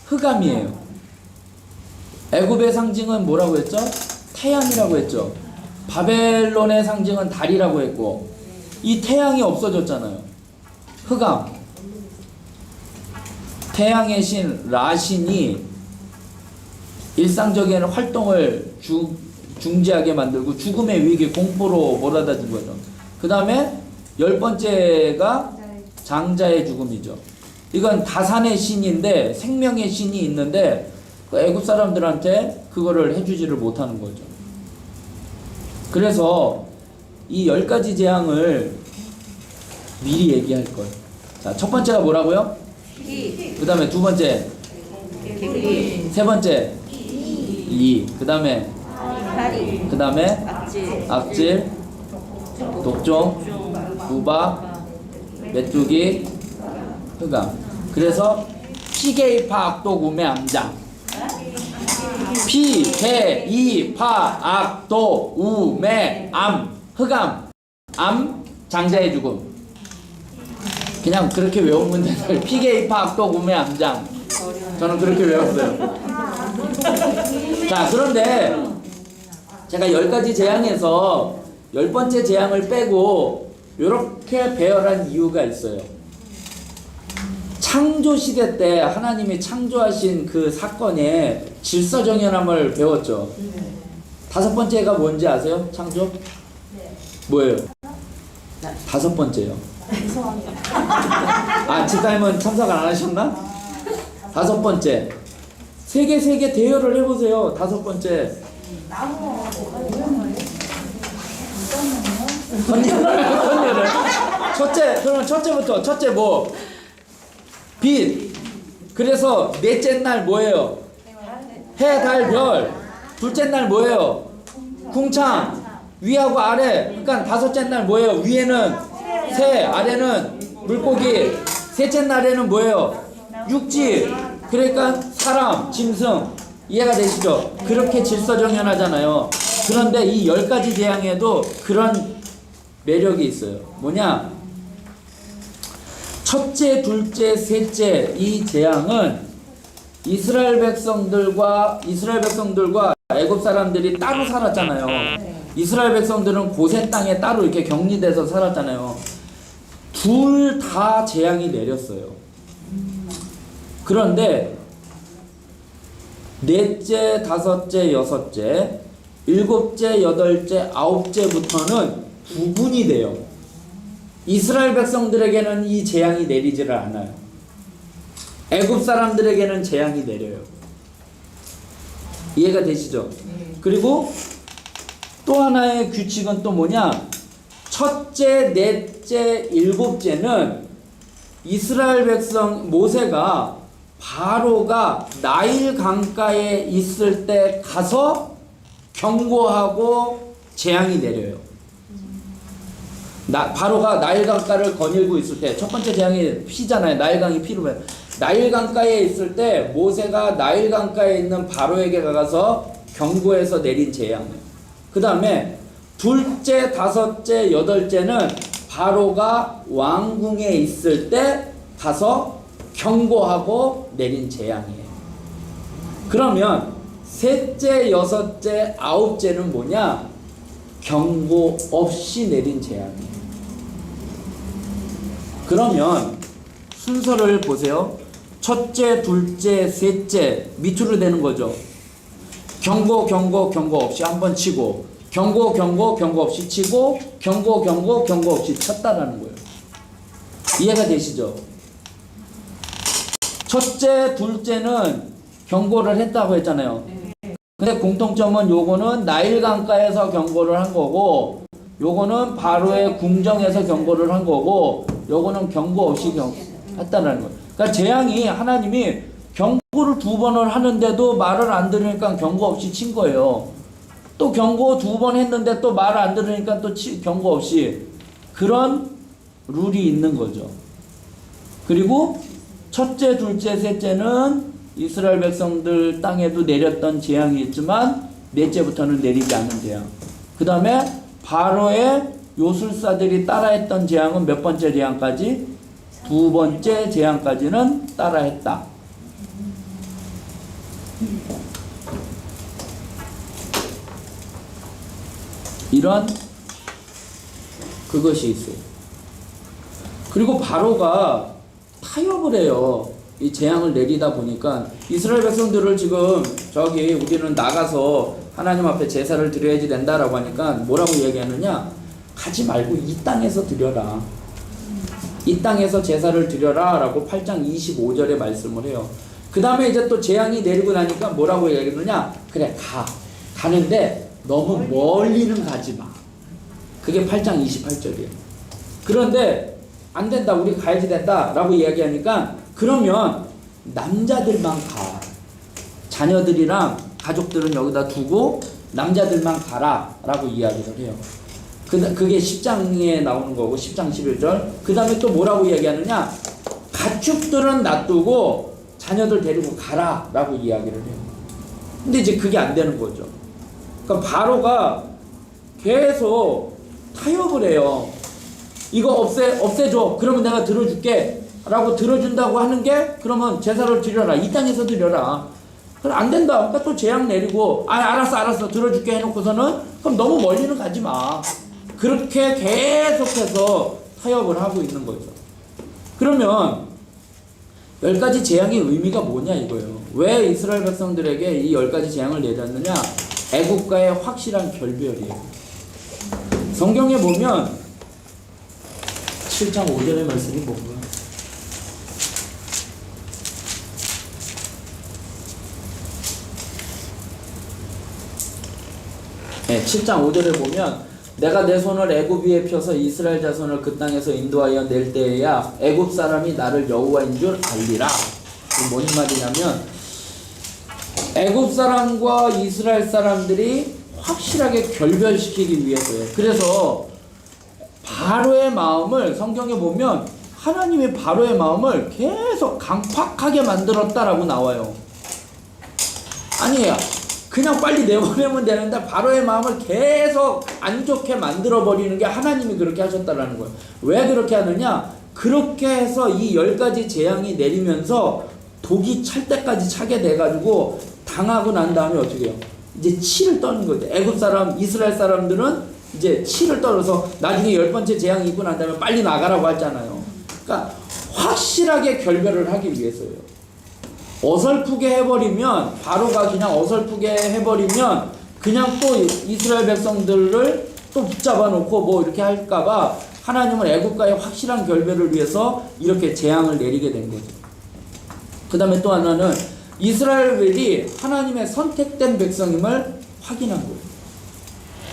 흑암이에요. 애굽의 상징은 뭐라고 했죠? 태양이라고 했죠. 바벨론의 상징은 달이라고 했고, 이 태양이 없어졌잖아요. 흑암. 태양의 신 라신이 일상적인 활동을 중지하게 만들고 죽음의 위기, 공포로 몰아다 준 거죠. 그 다음에 10번째가 장자의 죽음이죠. 이건 다산의 신인데, 생명의 신이 있는데 애굽 사람들한테 그거를 해주지를 못하는 거죠. 그래서 이 10가지 재앙을 미리 얘기할 걸. 자, 첫 번째가 뭐라고요? 그 다음에 두 번째, 세 번째, 그 다음에 악질, 독종, 우박, 메뚜기, 흑암. 그래서 피게이파 악독 우매 암장. 피, 개, 이, 파, 악, 도, 우, 매, 암, 흑암, 암, 장자의 죽음. 그냥 그렇게 외우면 돼요. 피게, 이, 파, 악, 도, 우, 매, 암장. 저는 그렇게 외웠어요. 자, 그런데 제가 10가지 재앙에서 10번째 재앙을 빼고 이렇게 배열한 이유가 있어요. 창조시대 때 하나님이 창조하신 그 사건의 질서정연함을 배웠죠. 5번째가 뭔지 아세요? 창조? 뭐예요? 5번째요. 아, 집사님은 참석 안 하셨나? 5번째. 세개 대열을 해보세요. 5번째. 선녀를. 그러면 첫째부터. 첫째 뭐? 빛. 그래서 넷째 날 뭐예요? 해, 달, 별. 둘째 날 뭐예요? 궁창. 위하고 아래. 그러니까 5째 날 뭐예요? 위에는 새, 아래는 물고기. 셋째 날에는 뭐예요? 육지. 그러니까 사람, 짐승. 이해가 되시죠? 그렇게 질서정연하잖아요. 그런데 이 10가지 재앙에도 그런 매력이 있어요. 뭐냐? 첫째, 둘째, 셋째 이 재앙은 이스라엘 백성들과 애굽 사람들이 따로 살았잖아요. 이스라엘 백성들은 고센 땅에 따로 이렇게 격리돼서 살았잖아요. 둘 다 재앙이 내렸어요. 그런데 넷째, 다섯째, 여섯째, 일곱째, 여덟째, 아홉째부터는 구분이 돼요. 이스라엘 백성들에게는 이 재앙이 내리지를 않아요. 애굽 사람들에게는 재앙이 내려요. 이해가 되시죠? 그리고 또 하나의 규칙은 또 뭐냐? 첫째, 넷째, 일곱째는 이스라엘 백성 모세가 바로가 나일 강가에 있을 때 가서 경고하고 재앙이 내려요. 바로가 나일 강가를 거닐고 있을 때 첫 번째 재앙이 피잖아요. 나일 강이 피로 면 나일 강가에 있을 때 모세가 나일 강가에 있는 바로에게 가서 경고해서 내린 재앙이에요. 그 다음에 둘째, 다섯째, 여덟째는 바로가 왕궁에 있을 때 가서 경고하고 내린 재앙이에요. 그러면 셋째, 여섯째, 아홉째는 뭐냐? 경고 없이 내린 재앙이에요. 그러면 순서를 보세요. 첫째, 둘째, 셋째 밑으로 되는 거죠. 경고 없이 한번 치고, 경고 없이 치고, 경고 없이 쳤다라는 거예요. 이해가 되시죠? 첫째, 둘째는 경고를 했다고 했잖아요. 근데 공통점은 요거는 나일 강가에서 경고를 한 거고, 요거는 바로의 궁정에서 경고를 한 거고, 요거는 경고 없이 했다는 거예요. 그러니까 재앙이 하나님이 경고를 2번을 하는데도 말을 안 들으니까 경고 없이 친 거예요. 또 경고 2번 했는데 또 말을 안 들으니까 또 경고 없이. 그런 룰이 있는 거죠. 그리고 첫째, 둘째, 셋째는 이스라엘 백성들 땅에도 내렸던 재앙이 있지만 넷째부터는 내리지 않는 재앙. 그 다음에 바로의 요술사들이 따라했던 재앙은 몇 번째 재앙까지? 2번째 재앙까지는 따라했다. 이런 그것이 있어요. 그리고 바로가 타협을 해요. 이 재앙을 내리다 보니까 이스라엘 백성들을 지금 저기 우리는 나가서 하나님 앞에 제사를 드려야지 된다라고 하니까 뭐라고 얘기하느냐? 가지 말고 이 땅에서 드려라. 이 땅에서 제사를 드려라 라고 8장 25절에 말씀을 해요. 그 다음에 이제 또 재앙이 내리고 나니까 뭐라고 얘기하느냐? 그래 가는데 너무 멀리는 가지 마. 그게 8장 28절이에요. 그런데 안 된다, 우리 가야지 된다 라고 이야기하니까 그러면 남자들만 가. 자녀들이랑 가족들은 여기다 두고 남자들만 가라 라고 이야기를 해요. 그게 10장에 나오는 거고 10장 11절. 그 다음에 또 뭐라고 이야기하느냐? 가축들은 놔두고 자녀들 데리고 가라 라고 이야기를 해요. 근데 이제 그게 안 되는 거죠. 그러니까 바로가 계속 타협을 해요. 이거 없애줘. 그러면 내가 들어줄게 라고 들어준다고 하는 게, 그러면 제사를 드려라. 이 땅에서 드려라. 그럼 안 된다. 그러니까 또 재앙 내리고, 알았어 들어줄게 해놓고서는 그럼 너무 멀리는 가지 마. 그렇게 계속해서 타협을 하고 있는 거죠. 그러면 10가지 재앙의 의미가 뭐냐 이거예요. 왜 이스라엘 백성들에게 이 10가지 재앙을 내렸느냐? 애국과의 확실한 결별이에요. 성경에 보면 7장 5절의 말씀이 뭔가요? 네, 7장 5절에 보면 내가 내 손을 애굽 위에 펴서 이스라엘 자손을 그 땅에서 인도하여 낼 때에야 애굽 사람이 나를 여호와인 줄 알리라. 이게 뭔 말이냐면 애굽 사람과 이스라엘 사람들이 확실하게 결별시키기 위해서예요. 그래서 바로의 마음을 성경에 보면 하나님이 바로의 마음을 계속 강팍하게 만들었다라고 나와요. 아니에요. 그냥 빨리 내보내면 되는데 바로의 마음을 계속 안 좋게 만들어버리는 게 하나님이 그렇게 하셨다라는 거예요. 왜 그렇게 하느냐? 그렇게 해서 이 10가지 재앙이 내리면서 독이 찰 때까지 차게 돼가지고 당하고 난 다음에 어떻게 해요? 이제 치를 떠는 거죠. 애굽 사람, 이스라엘 사람들은 이제 치를 떨어서 나중에 10번째 재앙이 있고 난 다음에 빨리 나가라고 하잖아요. 그러니까 확실하게 결별을 하기 위해서예요. 어설프게 해버리면, 바로가 그냥 어설프게 해버리면 그냥 또 이스라엘 백성들을 또 붙잡아 놓고 뭐 이렇게 할까봐 하나님은 애국과의 확실한 결별을 위해서 이렇게 재앙을 내리게 된 거죠. 그 다음에 또 하나는 이스라엘이 하나님의 선택된 백성임을 확인한 거예요.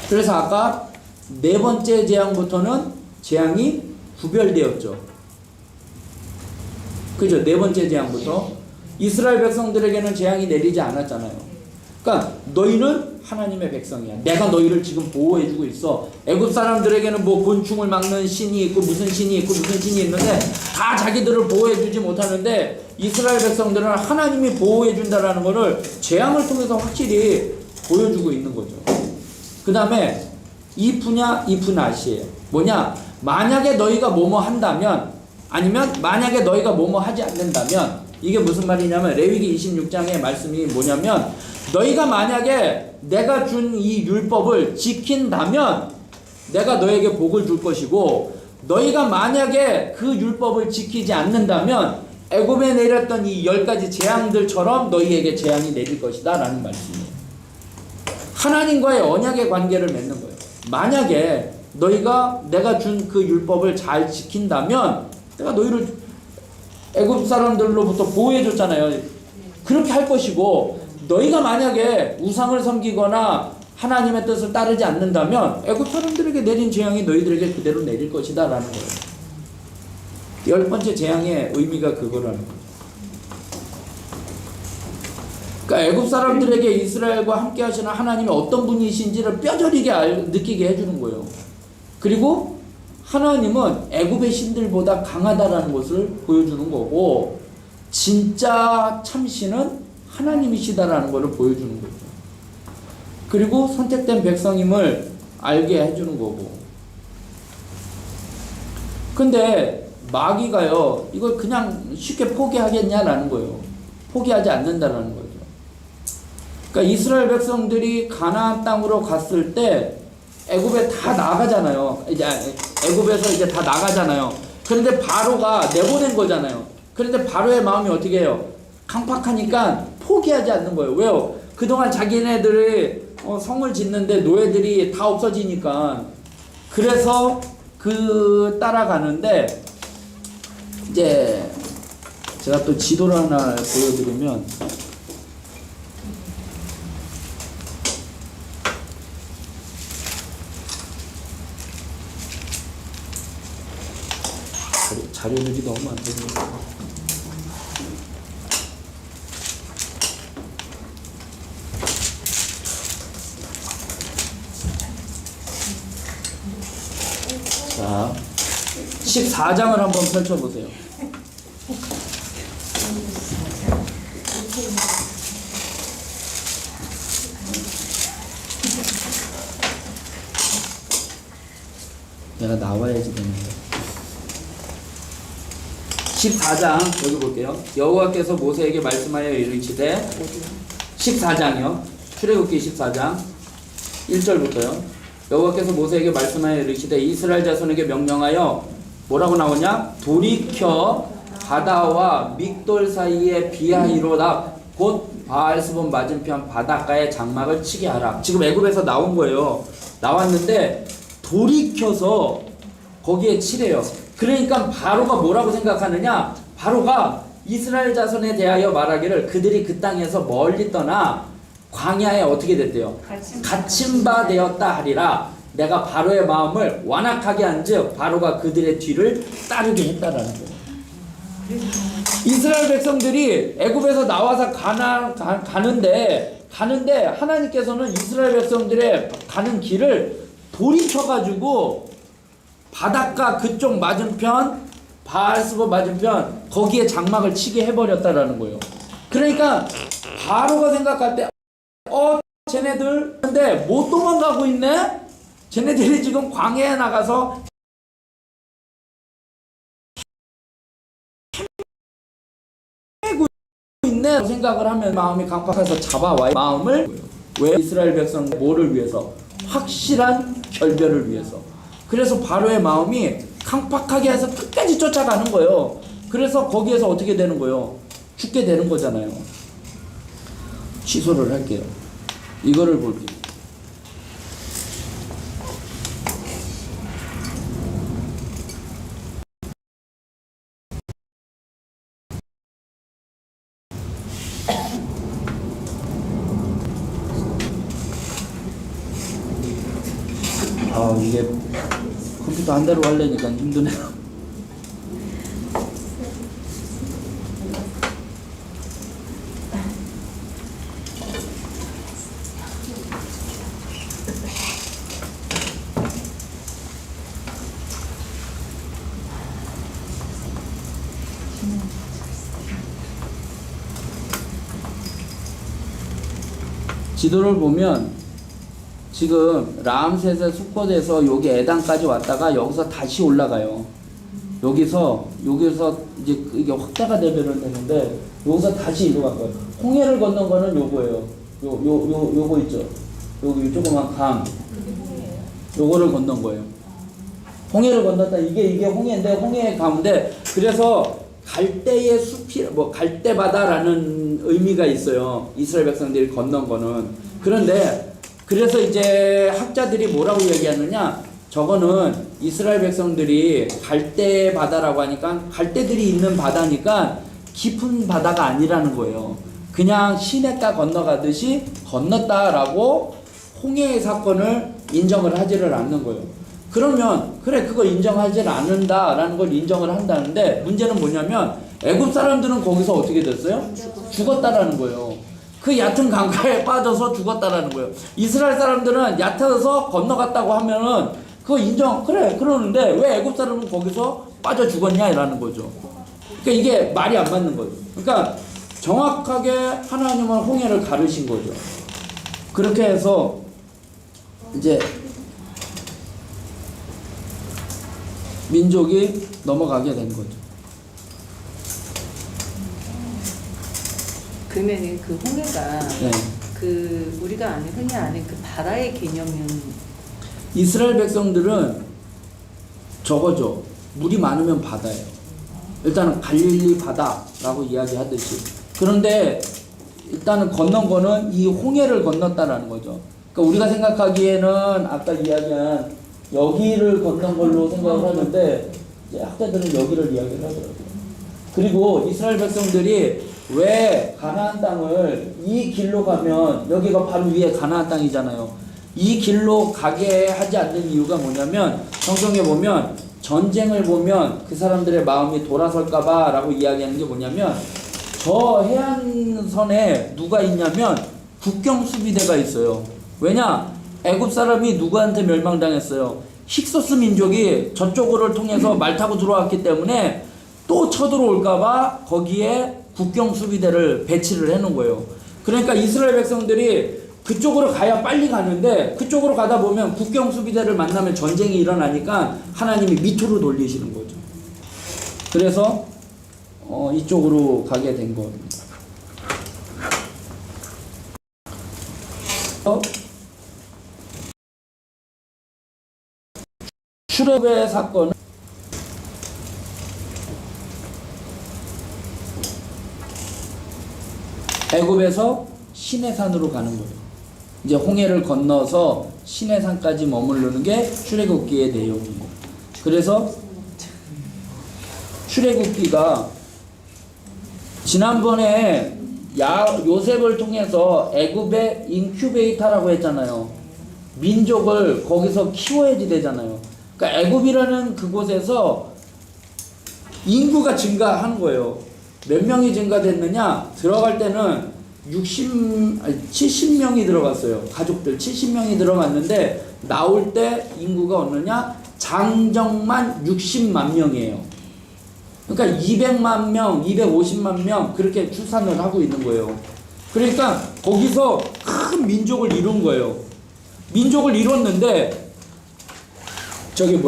그래서 아까 4번째 재앙부터는 재앙이 구별되었죠. 그죠? 4번째 재앙부터 이스라엘 백성들에게는 재앙이 내리지 않았잖아요. 그러니까 너희는 하나님의 백성이야. 내가 너희를 지금 보호해주고 있어. 애굽 사람들에게는 뭐 곤충을 막는 신이 있고 무슨 신이 있고 무슨 신이 있는데 다 자기들을 보호해주지 못하는데 이스라엘 백성들은 하나님이 보호해준다라는 것을 재앙을 통해서 확실히 보여주고 있는 거죠. 그 다음에 이프낫이에요. 뭐냐? 만약에 너희가 뭐뭐 한다면, 아니면 만약에 너희가 뭐뭐 하지 않는다면, 이게 무슨 말이냐면 레위기 26장의 말씀이 뭐냐면 너희가 만약에 내가 준 이 율법을 지킨다면 내가 너에게 복을 줄 것이고, 너희가 만약에 그 율법을 지키지 않는다면 애굽에 내렸던 이 10가지 재앙들처럼 너희에게 재앙이 내릴 것이다 라는 말씀이에요. 하나님과의 언약의 관계를 맺는 거예요. 만약에 너희가 내가 준 그 율법을 잘 지킨다면 내가 너희를 애굽 사람들로부터 보호해줬잖아요. 그렇게 할 것이고, 너희가 만약에 우상을 섬기거나 하나님의 뜻을 따르지 않는다면 애굽 사람들에게 내린 재앙이 너희들에게 그대로 내릴 것이다 라는 거예요. 10번째 재앙의 의미가 그거라는 거예요. 그러니까 애굽 사람들에게 이스라엘과 함께 하시는 하나님이 어떤 분이신지를 뼈저리게 느끼게 해주는 거예요. 그리고 하나님은 애굽의 신들보다 강하다라는 것을 보여주는 거고, 진짜 참신은 하나님이시다라는 것을 보여주는 거죠. 그리고 선택된 백성임을 알게 해주는 거고. 근데 마귀가요, 이걸 그냥 쉽게 포기하겠냐라는 거예요. 포기하지 않는다라는 거죠. 그러니까 이스라엘 백성들이 가나안 땅으로 갔을 때 애굽에 다 나가잖아요. 이제 애굽에서 이제 다 나가잖아요. 그런데 바로가 내보낸 거잖아요. 그런데 바로의 마음이 어떻게 해요? 강팍하니까 포기하지 않는 거예요. 왜요? 그동안 자기네들이 성을 짓는데 노예들이 다 없어지니까. 그래서 따라가는데, 이제 제가 또 지도를 하나 보여드리면, 자료들이 너무 많거든요. 자, 14장을 한번 펼쳐보세요. 내가 나와야지 되는데. 14장 여기 볼게요. 여호와께서 모세에게 말씀하여 이르시되 14장이요. 출애굽기 14장 1절부터요. 여호와께서 모세에게 말씀하여 이르시되 이스라엘 자손에게 명령하여 뭐라고 나오냐? 돌이켜 바다와 믹돌 사이에 비하이로다 곧 바알스본 맞은편 바닷가에 장막을 치게 하라. 지금 애굽에서 나온 거예요. 나왔는데 돌이켜서 거기에 치래요. 그러니까 바로가 뭐라고 생각하느냐? 바로가 이스라엘 자손에 대하여 말하기를 그들이 그 땅에서 멀리 떠나 광야에 어떻게 됐대요? 갇힌 바 되었다 하리라. 내가 바로의 마음을 완악하게 한즉 바로가 그들의 뒤를 따르게 했다라는 거예요. 이스라엘 백성들이 애굽에서 나와서 가는데 하나님께서는 이스라엘 백성들의 가는 길을 돌이켜가지고 바닷가 그쪽 맞은편 바알스본 맞은편 거기에 장막을 치게 해버렸다라는 거예요. 그러니까 바로가 생각할 때 쟤네들 근데 못 도망가고 있네? 쟤네들이 지금 광야에 나가서 헤매고 있네 생각을 하면 마음이 강팍해서 잡아와요. 마음을 왜? 이스라엘 백성 뭐를 위해서? 확실한 결별을 위해서. 그래서 바로의 마음이 강팍하게 해서 끝까지 쫓아가는 거예요. 그래서 거기에서 어떻게 되는 거예요? 죽게 되는 거잖아요. 취소를 할게요. 이거를 볼게요. 이게 컴퓨터 한 대로 하려니까 힘드네요. 지도를 보면 지금 람셋의 수컷에서 여기 에단까지 왔다가 여기서 다시 올라가요. 여기서 이제 이게 확대가 되면 되는데 여기서 다시 이리 갈 거예요. 홍해를 건넌 거는 요거예요. 요거 있죠. 여기 조그만 강. 요거를 건넌 거예요. 홍해를 건넜다. 이게 홍해인데 홍해 가운데 그래서 갈대의 숲이 갈대 바다라는 의미가 있어요. 이스라엘 백성들이 건넌 거는. 그런데 그래서 이제 학자들이 뭐라고 얘기하느냐? 저거는 이스라엘 백성들이 갈대 바다라고 하니까 갈대들이 있는 바다니까 깊은 바다가 아니라는 거예요. 그냥 시냇가 건너가듯이 건넜다라고 홍해의 사건을 인정을 하지를 않는 거예요. 그러면 그래 그거 인정하지 않는다라는 걸 인정을 한다는데 문제는 뭐냐면 애굽 사람들은 거기서 어떻게 됐어요? 죽었다라는 거예요. 그 얕은 강가에 빠져서 죽었다라는 거예요. 이스라엘 사람들은 얕아서 건너갔다고 하면은 그거 인정 그래 그러는데 왜 애굽 사람은 거기서 빠져 죽었냐라는 거죠. 그러니까 이게 말이 안 맞는 거죠. 그러니까 정확하게 하나님은 홍해를 가르신 거죠. 그렇게 해서 이제 민족이 넘어가게 된 거죠. 그러면은 그 홍해가 네. 그 우리가 흔히 아는 그 바다의 개념은 이스라엘 백성들은 저거죠. 물이 많으면 바다예요. 일단은 갈릴리 바다라고 이야기하듯이. 그런데 일단은 건넌 거는 이 홍해를 건넜다라는 거죠. 그러니까 우리가 생각하기에는 아까 이야기한 여기를 건넌 걸로 생각을 하는데 이제 학자들은 여기를 이야기를 하더라고요. 그리고 이스라엘 백성들이 왜 가나안 땅을 이 길로 가면 여기가 바로 위에 가나안 땅이잖아요. 이 길로 가게 하지 않는 이유가 뭐냐면 성경에 보면 전쟁을 보면 그 사람들의 마음이 돌아설까봐 라고 이야기하는 게 뭐냐면 저 해안선에 누가 있냐면 국경 수비대가 있어요. 왜냐? 애굽 사람이 누구한테 멸망당했어요? 힉소스 민족이 저쪽을 통해서 말 타고 들어왔기 때문에 또 쳐들어올까봐 거기에 국경 수비대를 배치를 해놓은 거예요. 그러니까 이스라엘 백성들이 그쪽으로 가야 빨리 가는데 그쪽으로 가다 보면 국경 수비대를 만나면 전쟁이 일어나니까 하나님이 밑으로 돌리시는 거죠. 그래서 이쪽으로 가게 된 겁니다. 출애굽의 사건은 애굽에서 시내산으로 가는 거예요. 이제 홍해를 건너서 시내산까지 머무르는 게 출애굽기의 내용이고, 그래서 출애굽기가 지난번에 요셉을 통해서 애굽의 인큐베이터라고 했잖아요. 민족을 거기서 키워야지 되잖아요. 그러니까 애굽이라는 그곳에서 인구가 증가한 거예요. 몇 명이 증가됐느냐? 들어갈 때는 70명이 들어갔어요. 가족들 70명이 들어갔는데 나올 때 인구가 어느냐? 장정만 60만 명이에요. 그러니까 200만 명, 250만 명 그렇게 추산을 하고 있는 거예요. 그러니까 거기서 큰 민족을 이룬 거예요. 민족을 이뤘는데 저기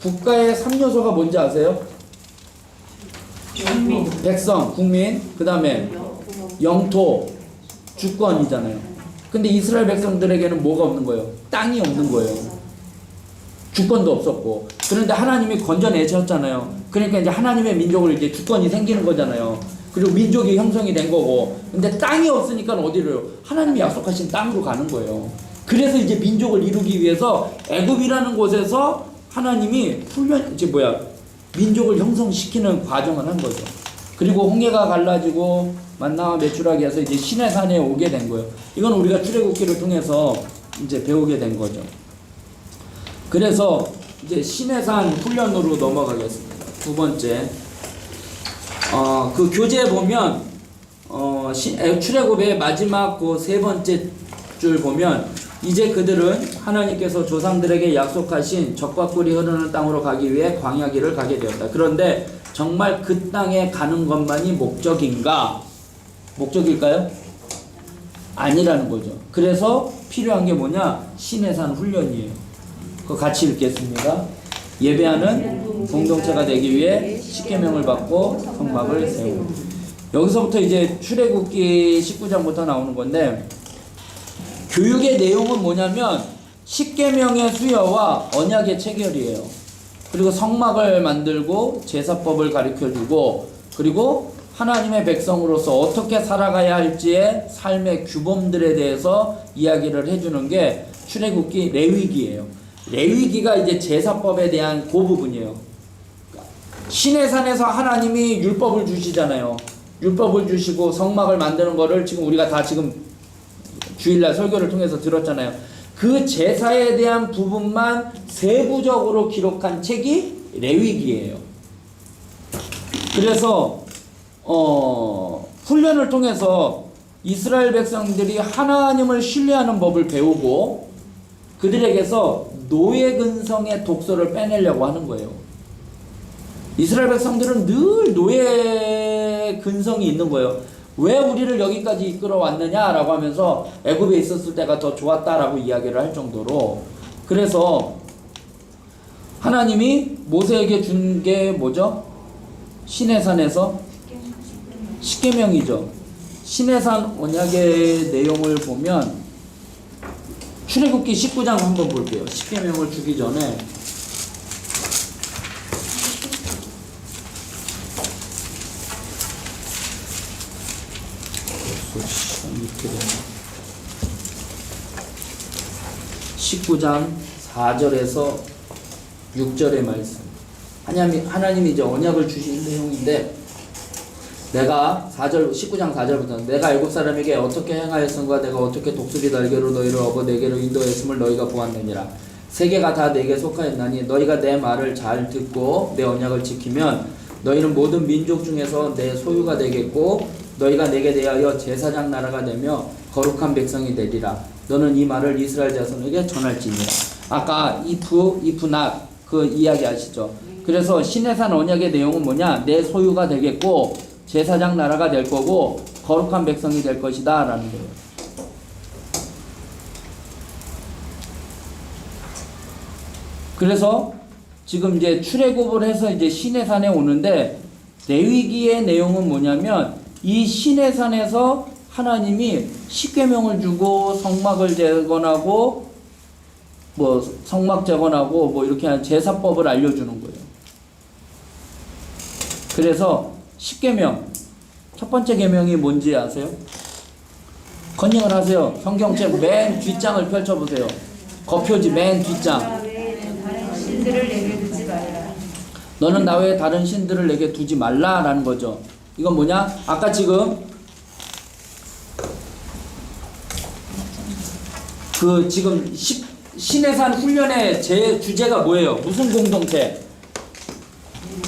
국가의 3요소가 뭔지 아세요? 백성, 국민, 그 다음에 영토, 주권이잖아요. 근데 이스라엘 백성들에게는 뭐가 없는 거예요? 땅이 없는 거예요. 주권도 없었고. 그런데 하나님이 건져내셨잖아요. 그러니까 이제 하나님의 민족을 이제 주권이 생기는 거잖아요. 그리고 민족이 형성이 된 거고. 근데 땅이 없으니까 어디로요? 하나님이 약속하신 땅으로 가는 거예요. 그래서 이제 민족을 이루기 위해서 애굽이라는 곳에서 하나님이 민족을 형성시키는 과정을 한 거죠. 그리고 홍해가 갈라지고 만나와 메추라기 해서 이제 시내산에 오게 된 거예요. 이건 우리가 출애굽기를 통해서 이제 배우게 된 거죠. 그래서 이제 시내산 훈련으로 넘어가겠습니다. 두 번째, 그 교재에 보면 출애굽의 마지막 그 세 번째 줄 보면 이제 그들은 하나님께서 조상들에게 약속하신 젖과 꿀이 흐르는 땅으로 가기 위해 광야길을 가게 되었다. 그런데 정말 그 땅에 가는 것만이 목적일까요? 아니라는 거죠. 그래서 필요한 게 뭐냐? 시내산 훈련이에요. 그거 같이 읽겠습니다. 예배하는 공동체가 되기 위해 십계명을 받고 성막을 세우고. 여기서부터 이제 출애굽기 19장부터 나오는 건데, 교육의 내용은 뭐냐면 십계명의 수여와 언약의 체결이에요. 그리고 성막을 만들고 제사법을 가르쳐주고, 그리고 하나님의 백성으로서 어떻게 살아가야 할지의 삶의 규범들에 대해서 이야기를 해주는 게 출애굽기 레위기예요. 레위기가 이제 제사법에 대한 그 부분이에요. 시내산에서 하나님이 율법을 주시잖아요. 율법을 주시고 성막을 만드는 거를 지금 우리가 다 지금 주일날 설교를 통해서 들었잖아요. 그 제사에 대한 부분만 세부적으로 기록한 책이 레위기예요. 그래서 훈련을 통해서 이스라엘 백성들이 하나님을 신뢰하는 법을 배우고 그들에게서 노예 근성의 독소를 빼내려고 하는 거예요. 이스라엘 백성들은 늘 노예 근성이 있는 거예요. 왜 우리를 여기까지 이끌어 왔느냐라고 하면서 애굽에 있었을 때가 더 좋았다라고 이야기를 할 정도로. 그래서 하나님이 모세에게 준 게 뭐죠? 시내산에서 십계명이죠. 시내산 언약의 내용을 보면 출애굽기 19장 한번 볼게요. 십계명을 주기 전에 이렇게 되네. 19장 4절에서 6절의 말씀. 하나님이 이제 언약을 주신 내용인데, 내가 19장 4절부터 내가 애굽 사람에게 어떻게 행하였음과 내가 어떻게 독수리 날개로 너희를 업어 내게로 인도했음을 너희가 보았느니라. 세계가 다 내게 속하였나니 너희가 내 말을 잘 듣고 내 언약을 지키면 너희는 모든 민족 중에서 내 소유가 되겠고 너희가 내게 대하여 제사장 나라가 되며 거룩한 백성이 되리라. 너는 이 말을 이스라엘 자손에게 전할지니라. 아까 if not 그 이야기 아시죠? 그래서 시내산 언약의 내용은 뭐냐? 내 소유가 되겠고 제사장 나라가 될 거고 거룩한 백성이 될 것이다 라는 거예요. 그래서 지금 이제 출애굽을 해서 이제 시내산에 오는데 레위기의 내용은 뭐냐면 이 시내산에서 하나님이 십계명을 주고 성막을 재건하고 뭐 성막 재건하고 뭐 이렇게 하는 제사법을 알려주는 거예요. 그래서 십계명 첫 번째 계명이 뭔지 아세요? 컨닝을 하세요. 성경책 맨 뒷장을 펼쳐보세요. 겉표지 맨 뒷장. 다른 신들을 내게 두지 말라. 너는 나 외에 다른 신들을 내게 두지 말라라는 거죠. 이건 뭐냐? 아까 지금 신의 산 훈련의 제 주제가 뭐예요? 무슨 공동체?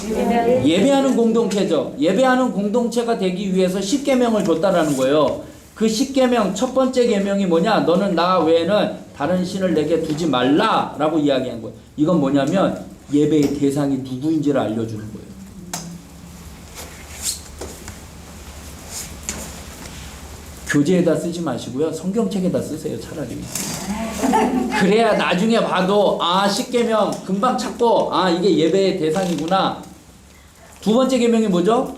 예배하는 공동체죠. 예배하는 공동체가 되기 위해서 십계명을 줬다라는 거예요. 그 십계명 첫 번째 계명이 뭐냐? 너는 나 외에는 다른 신을 내게 두지 말라라고 이야기한 거예요. 이건 뭐냐면 예배의 대상이 누구인지를 알려주는 거예요. 교재에다 쓰지 마시고요. 성경책에다 쓰세요. 차라리. 그래야 나중에 봐도 십계명 금방 찾고 이게 예배의 대상이구나. 두 번째 계명이 뭐죠?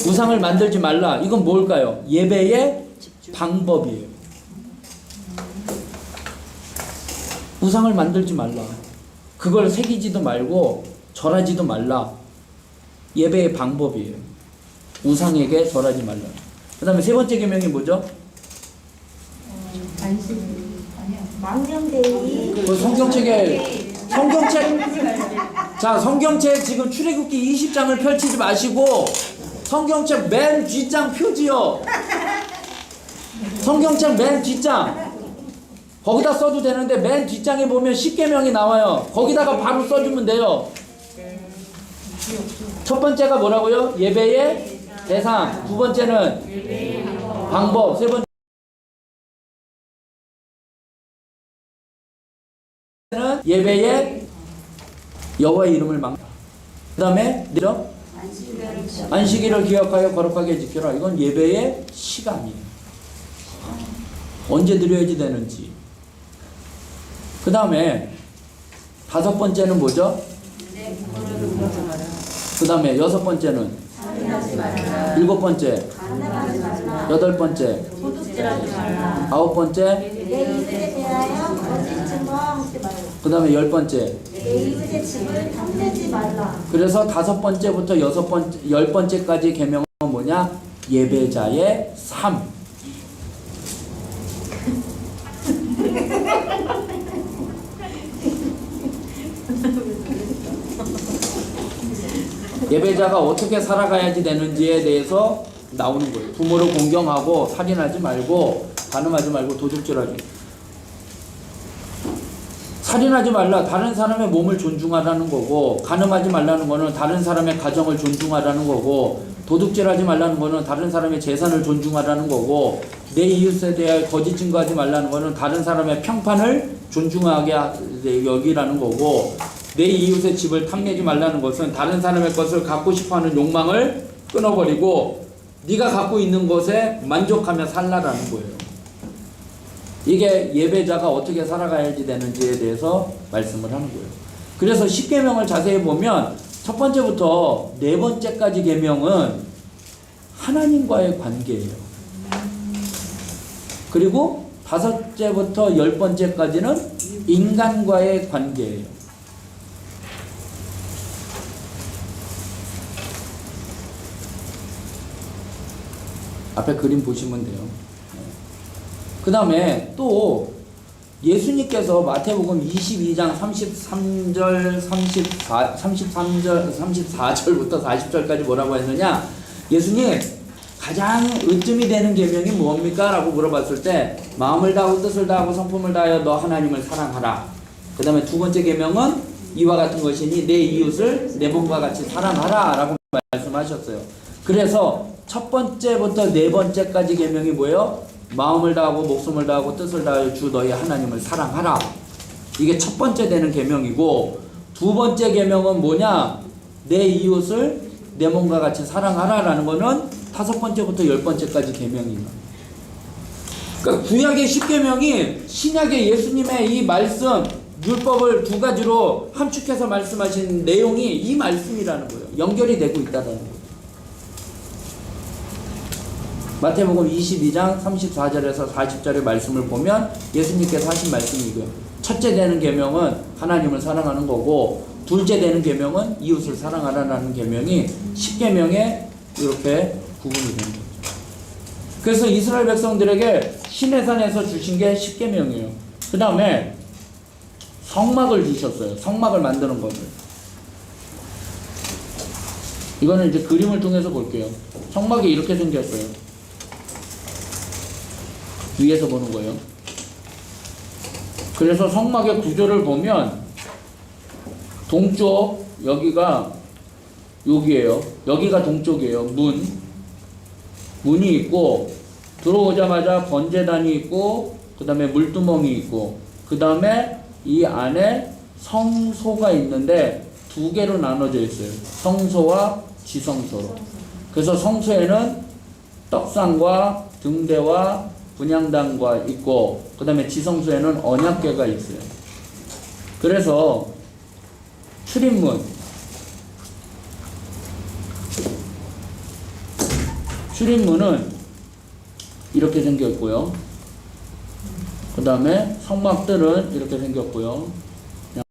우상을 만들지 말라. 이건 뭘까요? 예배의 방법이에요. 우상을 만들지 말라. 그걸 새기지도 말고 절하지도 말라. 예배의 방법이에요. 우상에게 절하지 말라. 그 다음에 세 번째 계명이 뭐죠? 망령되이. 그 성경책 지금 출애굽기 20장을 펼치지 마시고 성경책 맨 뒷장 표지요. 성경책 맨 뒷장 거기다 써도 되는데 맨 뒷장에 보면 십계명이 나와요. 거기다가 바로 써주면 돼요. 첫 번째가 뭐라고요? 예배의 대상. 두 번째는 방법. 세 번째는 예배의 여호와의 이름을 그 다음에 안식일을 기억하여 거룩하게 지켜라. 이건 예배의 시간이에요. 언제 드려야지 되는지. 그 다음에 다섯 번째는 뭐죠? 그 다음에 여섯 번째는 일곱 번째, 여덟 번째, 아홉 번째, 내 이웃에 대하여 거짓 증거하지 말라. 그 다음에 열 번째. 내 이웃의 집을 탐내지 말라. 그래서 다섯 번째부터 여섯 번째, 열 번째까지 계명은 뭐냐? 예배자의 삶. 예배자가 어떻게 살아가야지 되는지에 대해서 나오는 거예요. 부모를 공경하고 살인하지 말고 간음하지 말고 도둑질하지. 살인하지 말라. 다른 사람의 몸을 존중하라는 거고, 간음하지 말라는 거는 다른 사람의 가정을 존중하라는 거고, 도둑질하지 말라는 거는 다른 사람의 재산을 존중하라는 거고, 내 이웃에 대해 거짓 증거하지 말라는 거는 다른 사람의 평판을 존중하게 여기라는 거고, 내 이웃의 집을 탐내지 말라는 것은 다른 사람의 것을 갖고 싶어하는 욕망을 끊어버리고 네가 갖고 있는 것에 만족하며 살라라는 거예요. 이게 예배자가 어떻게 살아가야지 되는지에 대해서 말씀을 하는 거예요. 그래서 십계명을 자세히 보면 첫 번째부터 네 번째까지 계명은 하나님과의 관계예요. 그리고 다섯째부터 열 번째까지는 인간과의 관계예요. 앞에 그림 보시면 돼요. 그 다음에 또 예수님께서 마태복음 22장 33절, 34절부터 40절까지 뭐라고 했느냐? 예수님 가장 으뜸이 되는 계명이 뭡니까? 라고 물어봤을 때 마음을 다하고 뜻을 다하고 성품을 다하여 너 하나님을 사랑하라. 그 다음에 두 번째 계명은 이와 같은 것이니 내 이웃을 내 몸과 같이 사랑하라 라고 말씀하셨어요. 그래서 첫 번째부터 네 번째까지 계명이 뭐예요? 마음을 다하고 목숨을 다하고 뜻을 다하여 주 너희 하나님을 사랑하라. 이게 첫 번째 되는 계명이고, 두 번째 계명은 뭐냐? 내 이웃을 내 몸과 같이 사랑하라 라는 거는 다섯 번째부터 열 번째까지 계명이에요. 그러니까 구약의 십계명이 신약의 예수님의 이 말씀 율법을 두 가지로 함축해서 말씀하신 내용이 이 말씀이라는 거예요. 연결이 되고 있다는 거예요. 마태복음 22장 34절에서 40절의 말씀을 보면 예수님께서 하신 말씀이고요. 첫째 되는 계명은 하나님을 사랑하는 거고, 둘째 되는 계명은 이웃을 사랑하라는 계명이 10계명에 이렇게 구분이 되는 거죠. 그래서 이스라엘 백성들에게 시내산에서 주신 게 10계명이에요. 그 다음에 성막을 주셨어요. 성막을 만드는 법을. 이거는 이제 그림을 통해서 볼게요. 성막이 이렇게 생겼어요. 위에서 보는 거예요. 그래서 성막의 구조를 보면 동쪽, 여기가 여기에요. 여기가 동쪽이에요. 문이 있고, 들어오자마자 번제단이 있고, 그 다음에 물두멍이 있고, 그 다음에 이 안에 성소가 있는데 두 개로 나눠져 있어요. 성소와 지성소로. 그래서 성소에는 떡상과 등대와 분향단과 있고, 그 다음에 지성소에는 언약궤가 있어요. 그래서 출입문은 이렇게 생겼고요. 그 다음에 성막들은 이렇게 생겼고요. 그냥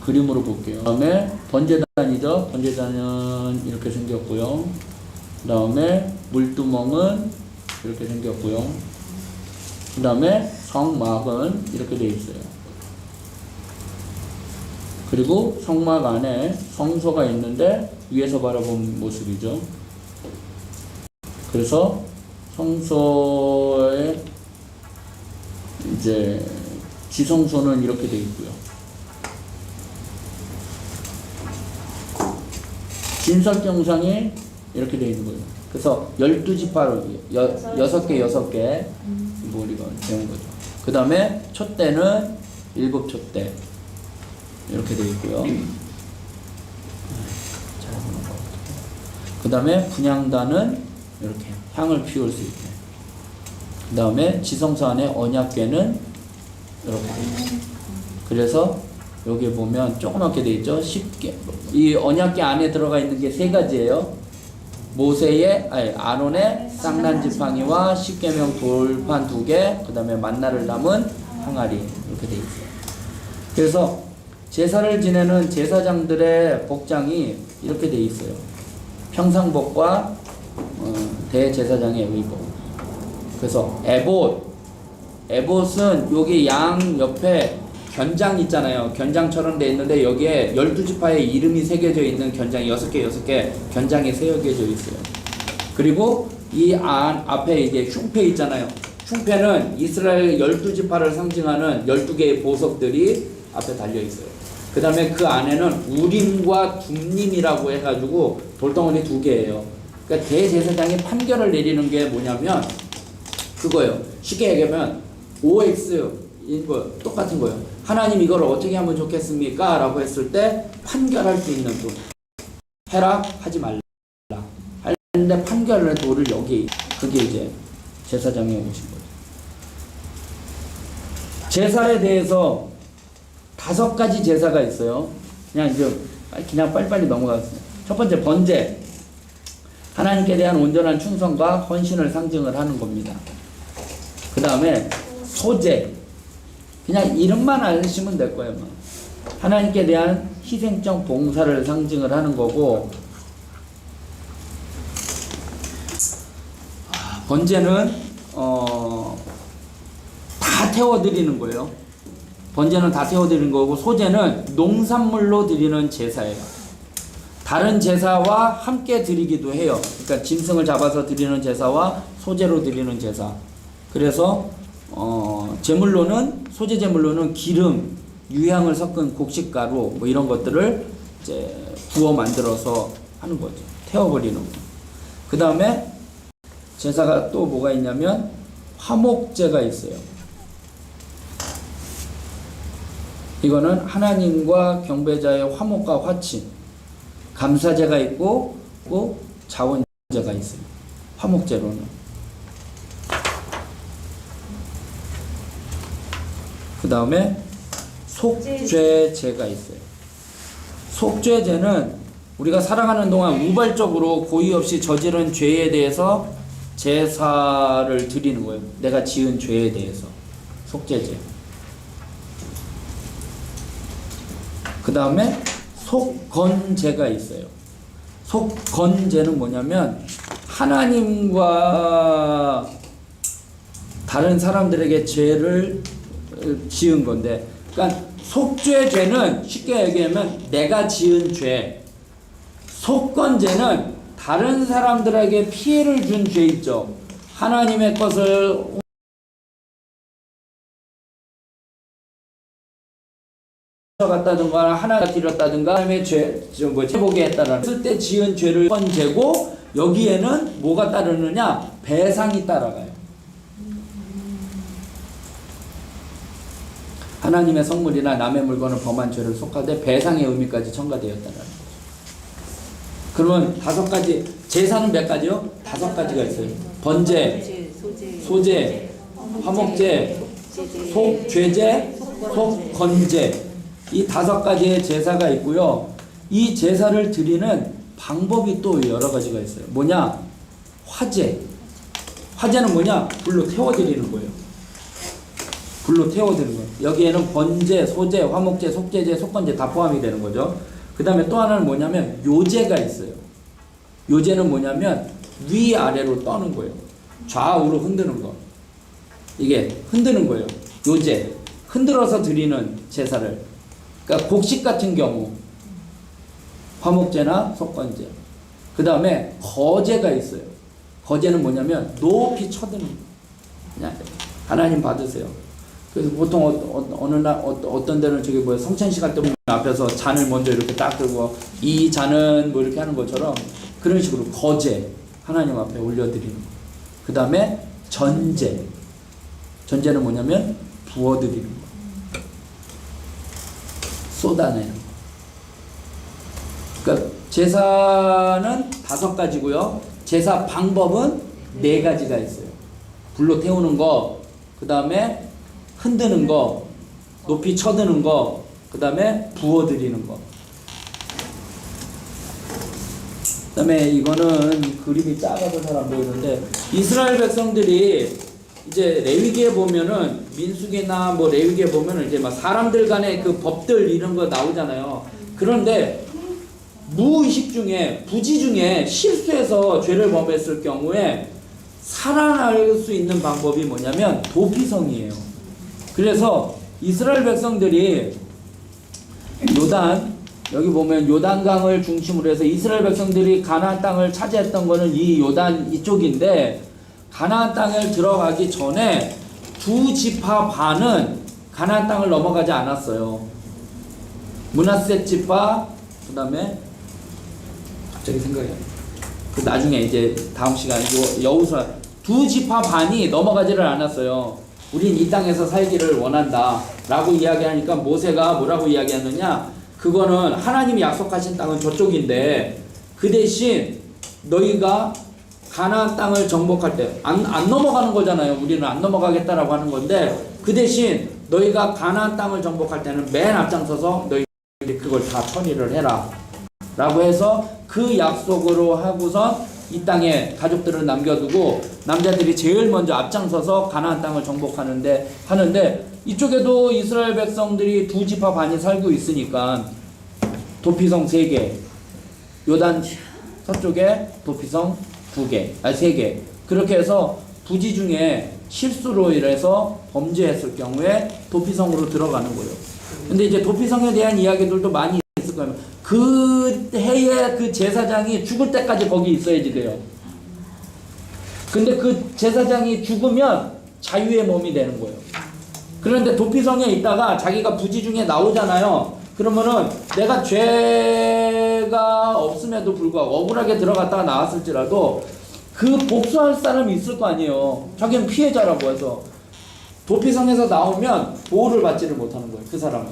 그림으로 볼게요. 그 다음에 번제단이죠. 번제단은 이렇게 생겼고요. 그 다음에 물두멍은 이렇게 생겼고요. 그 다음에 성막은 이렇게 되어 있어요. 그리고 성막 안에 성소가 있는데 위에서 바라본 모습이죠. 그래서 성소에 이제 지성소는 이렇게 되어 있고요. 진설경상이 이렇게 되어 있는 거예요. 그래서 12지파로 6개 뭐 우리가 배운 거죠. 그 다음에 촛대는 7촛대 이렇게 되어 있고요. 그 다음에 분향단은 이렇게 향을 피울 수 있게. 그 다음에 지성소 안에 언약궤는 이렇게 되어 있어요. 그래서 여기 보면 조그맣게 되어 있죠. 10개. 이 언약궤 안에 들어가 있는 게 3가지예요. 아론의 쌍난지팡이와 10계명 돌판 2개, 그 다음에 만나를 담은 항아리 이렇게 되어 있어요. 그래서 제사를 지내는 제사장들의 복장이 이렇게 되어 있어요. 평상복과 대제사장의 의복. 그래서 에봇은 여기 양 옆에 견장 있잖아요. 견장처럼 돼 있는데 여기에 12지파의 이름이 새겨져 있는 견장이 6개 견장이 새겨져 있어요. 그리고 이 앞에 이제 흉패 있잖아요. 흉패는 이스라엘 12지파를 상징하는 12개의 보석들이 앞에 달려 있어요. 그 다음에 그 안에는 우림과 둠림이라고 해가지고 돌덩어리 2개예요. 그러니까 대제사장이 판결을 내리는 게 뭐냐면 그거예요. 쉽게 얘기하면 OX 거 똑같은 거예요. 하나님 이걸 어떻게 하면 좋겠습니까? 라고 했을 때 판결할 수 있는 돌. 해라 하지 말라. 하는데 판결의 돌을 여기, 그게 이제 제사장에 오신 거죠. 제사에 대해서 5가지 제사가 있어요. 그냥 빨리빨리 넘어가겠습니다. 첫 번째, 번제. 하나님께 대한 온전한 충성과 헌신을 상징을 하는 겁니다. 그 다음에 소제. 그냥 이름만 알시면 될 거예요. 하나님께 대한 희생적 봉사를 상징을 하는 거고, 번제는 다 태워드리는 거예요. 번제는 다 태워드리는 거고, 소제는 농산물로 드리는 제사예요. 다른 제사와 함께 드리기도 해요. 그러니까 짐승을 잡아서 드리는 제사와 소제로 드리는 제사. 그래서 제물로는, 소제 제물로는 기름, 유향을 섞은 곡식가루 뭐 이런 것들을 이제 구워 만들어서 하는 거죠. 태워버리는 거. 그 다음에 제사가 또 뭐가 있냐면 화목제가 있어요. 이거는 하나님과 경배자의 화목과 화친, 감사제가 있고 또 자원제가 있어요. 화목제로는. 그 다음에 속죄제가 있어요. 속죄제는 우리가 살아가는 동안 우발적으로 고의 없이 저지른 죄에 대해서 제사를 드리는 거예요. 내가 지은 죄에 대해서. 속죄제. 그 다음에 속건제가 있어요. 속건제는 뭐냐면 하나님과 다른 사람들에게 죄를 지은 건데, 그러니까 속죄죄는 쉽게 얘기하면 내가 지은 죄, 속건죄는 다른 사람들에게 피해를 준 죄 있죠. 하나님의 것을 갔다든가 하나가 드렸다든가 그다음에 회복에 했다라는 했을 때 지은 죄를 건죄고, 여기에는 뭐가 따르느냐? 배상이 따라가요. 하나님의 성물이나 남의 물건을 범한 죄를 속하되 배상의 의미까지 첨가되었다는 거죠. 그러면 5가지, 제사는 몇 가지요? 5가지가 있어요. 번제, 소제, 화목제, 속죄제, 속건제. 이 5가지의 제사가 있고요. 이 제사를 드리는 방법이 또 여러 가지가 있어요. 뭐냐? 화제. 화제는 뭐냐? 불로 태워드리는 거예요. 불로 태워드리는 거예요. 여기에는 번제, 소제, 화목제, 속죄제, 속건제 다 포함이 되는 거죠. 그 다음에 또 하나는 뭐냐면 요제가 있어요. 요제는 뭐냐면 위아래로 떠는 거예요. 좌우로 흔드는 거. 이게 흔드는 거예요. 요제. 흔들어서 드리는 제사를. 그러니까 곡식 같은 경우 화목제나 속건제. 그 다음에 거제가 있어요. 거제는 뭐냐면 높이 쳐드는 거. 그냥 하나님 받으세요. 그래서 보통 어떤 데는 저기 뭐야 성찬 시간 때 보면 앞에서 잔을 먼저 이렇게 딱 들고 이 잔은 뭐 이렇게 하는 것처럼 그런 식으로 거제 하나님 앞에 올려드리는 거. 그 다음에 전제. 전제는 뭐냐면 부어드리는 거. 쏟아내는 거. 그러니까 제사는 5가지고요. 제사 방법은 4가지가 있어요. 불로 태우는 거, 그 다음에 흔드는 거, 높이 쳐드는 거, 그 다음에 부어드리는 거. 그 다음에 이거는 그림이 작아서 잘 안 보이는데, 이스라엘 백성들이 이제 레위기에 보면은 민수기나 뭐 레위기에 보면은 이제 막 사람들 간의 그 법들 이런 거 나오잖아요. 그런데 무의식 중에 부지 중에 실수해서 죄를 범했을 경우에 살아날 수 있는 방법이 뭐냐면 도피성이에요. 그래서 이스라엘 백성들이 요단, 여기 보면 요단강을 중심으로 해서 이스라엘 백성들이 가나안 땅을 차지했던 거는 이 요단 이쪽인데, 가나안 땅을 들어가기 전에 2지파 반은 가나안 땅을 넘어가지 않았어요. 므낫세 지파, 그 다음에 갑자기 생각이 안 나요. 그 나중에 이제 다음 시간 여호수아 2지파 반이 넘어가지를 않았어요. 우린 이 땅에서 살기를 원한다 라고 이야기하니까 모세가 뭐라고 이야기하느냐, 그거는 하나님이 약속하신 땅은 저쪽인데 그 대신 너희가 가나안 땅을 정복할 때 안 넘어가는 거잖아요. 우리는 안 넘어가겠다라고 하는 건데, 그 대신 너희가 가나안 땅을 정복할 때는 맨 앞장서서 너희들이 그걸 다 처리를 해라 라고 해서 그 약속으로 하고선 이 땅에 가족들을 남겨두고 남자들이 제일 먼저 앞장서서 가나안 땅을 정복하는데 하는데, 이쪽에도 이스라엘 백성들이 2지파 반이 살고 있으니까 도피성 3개, 요단 서쪽에 도피성 3개, 그렇게 해서 부지 중에 실수로 인해서 범죄했을 경우에 도피성으로 들어가는 거예요. 근데 이제 도피성에 대한 이야기들도 많이 있을 거예요. 그 해에 그 제사장이 죽을 때까지 거기 있어야지 돼요. 근데 그 제사장이 죽으면 자유의 몸이 되는 거예요. 그런데 도피성에 있다가 자기가 부지 중에 나오잖아요. 그러면은 내가 죄가 없음에도 불구하고 억울하게 들어갔다가 나왔을지라도 그 복수할 사람이 있을 거 아니에요. 자기는 피해자라고 해서 도피성에서 나오면 보호를 받지를 못하는 거예요. 그 사람은.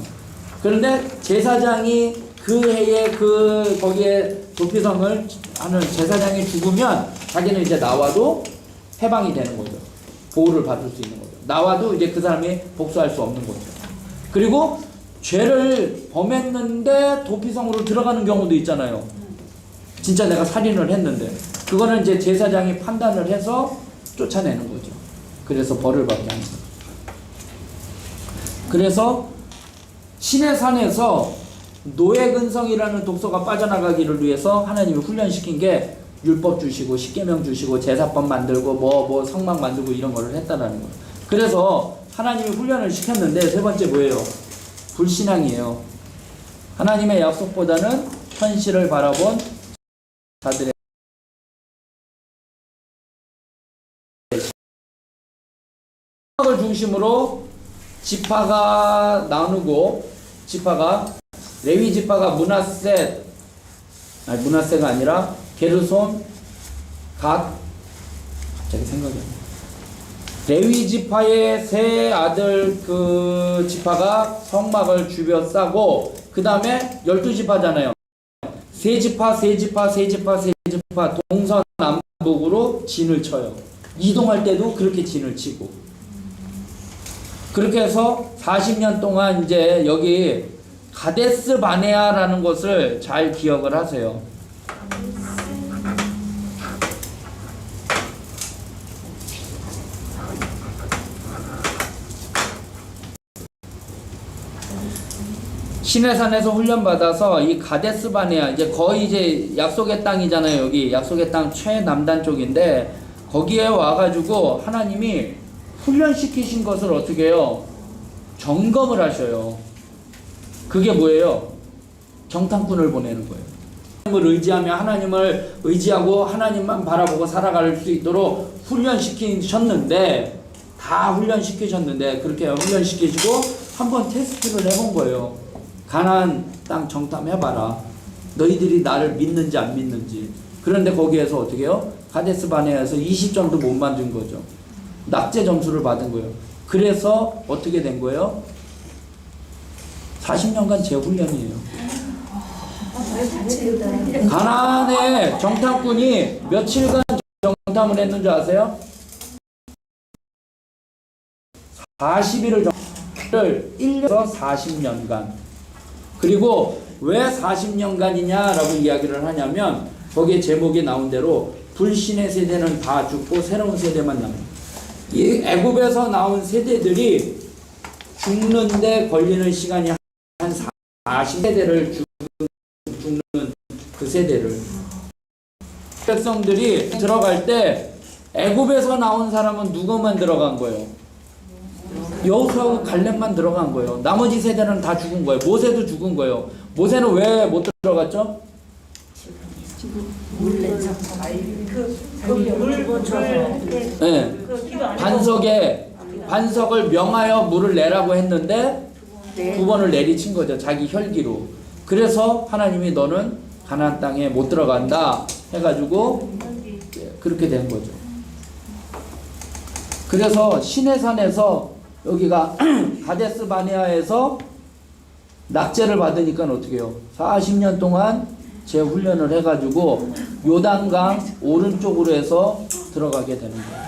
그런데 제사장이 그 해에 거기에 도피성을 하는 제사장이 죽으면 자기는 이제 나와도 해방이 되는 거죠. 보호를 받을 수 있는 거죠. 나와도 이제 그 사람이 복수할 수 없는 거죠. 그리고 죄를 범했는데 도피성으로 들어가는 경우도 있잖아요. 진짜 내가 살인을 했는데 그거는 이제 제사장이 판단을 해서 쫓아내는 거죠. 그래서 벌을 받게 하는 거죠. 그래서 신의 산에서 노예근성이라는 독소가 빠져나가기를 위해서 하나님이 훈련시킨 게 율법 주시고 십계명 주시고 제사법 만들고 뭐 성막 만들고 이런 거를 했다라는 거예요. 그래서 하나님이 훈련을 시켰는데 세 번째 뭐예요? 불신앙이에요. 하나님의 약속보다는 현실을 바라본 자들의 성막을 중심으로 지파가 나누고 지파가 레위 지파가 므낫세가 아니라 게르손, 갓, 갑자기 생각이 안 나. 레위 지파의 세 아들 그 지파가 성막을 주변싸고 그 다음에 12지파잖아요. 세 지파 동서남북으로 진을 쳐요. 이동할 때도 그렇게 진을 치고 그렇게 해서 40년 동안 이제 여기 가데스 바네아라는 것을 잘 기억을 하세요. 시내산에서 훈련받아서 이 가데스 바네아 이제 거의 이제 약속의 땅이잖아요. 여기 약속의 땅 최남단 쪽인데 거기에 와가지고 하나님이 훈련시키신 것을 어떻게 해요? 점검을 하셔요. 그게 뭐예요? 정탐꾼을 보내는 거예요. 하나님을 의지하며 하나님을 의지하고 하나님만 바라보고 살아갈 수 있도록 훈련시키셨는데 다 훈련시키셨는데 그렇게 훈련시키시고 한번 테스트를 해본 거예요. 가나안 땅 정탐해봐라. 너희들이 나를 믿는지 안 믿는지. 그런데 거기에서 어떻게 해요? 가데스 바네아에서 20점도 못 만든 거죠. 낙제 점수를 받은 거예요. 그래서 어떻게 된 거예요? 40년간 재훈련이에요. 가나안의 정탐꾼이 며칠간 정탐을 했는 줄 아세요? 40일을 정탐을 1년에서 40년간. 그리고 왜 40년간이냐라고 이야기를 하냐면 거기에 제목이 나온 대로 불신의 세대는 다 죽고 새로운 세대만 남니다. 이 애굽에서 나온 세대들이 죽는데 걸리는 시간이 한 40세대를 죽는 그 세대를 백성들이 들어갈 때 애굽에서 나온 사람은 누구만 들어간 거예요? 여호수아하고 갈렙만 들어간 거예요. 나머지 세대는 다 죽은 거예요. 모세도 죽은 거예요. 모세는 왜 못 들어갔죠? 네. 반석을 명하여 물을 내라고 했는데 9번을 내리친 거죠. 자기 혈기로. 그래서 하나님이 너는 가나안 땅에 못 들어간다 해가지고 그렇게 된 거죠. 그래서 시내산에서 여기가 가데스 바네아에서 낙제를 받으니까 어떻게 해요? 40년 동안 재훈련을 해가지고 요단강 오른쪽으로 해서 들어가게 되는 거예요.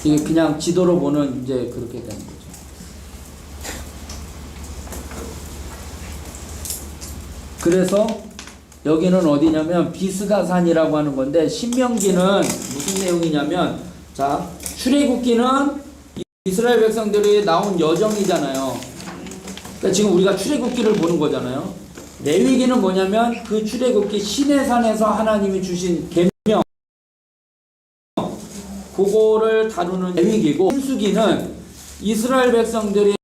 이게 그냥 지도로 보는 이제 그렇게 되는 거죠. 그래서 여기는 어디냐면 비스가산이라고 하는 건데 신명기는 무슨 내용이냐면 자 출애굽기는 이스라엘 백성들이 나온 여정이잖아요. 그러니까 지금 우리가 출애굽기를 보는 거잖아요. 레위기는 뭐냐면 그 출애굽기 시내산에서 하나님이 주신 계명 그거를 다루는 레위기고 민수기는 이스라엘 백성들이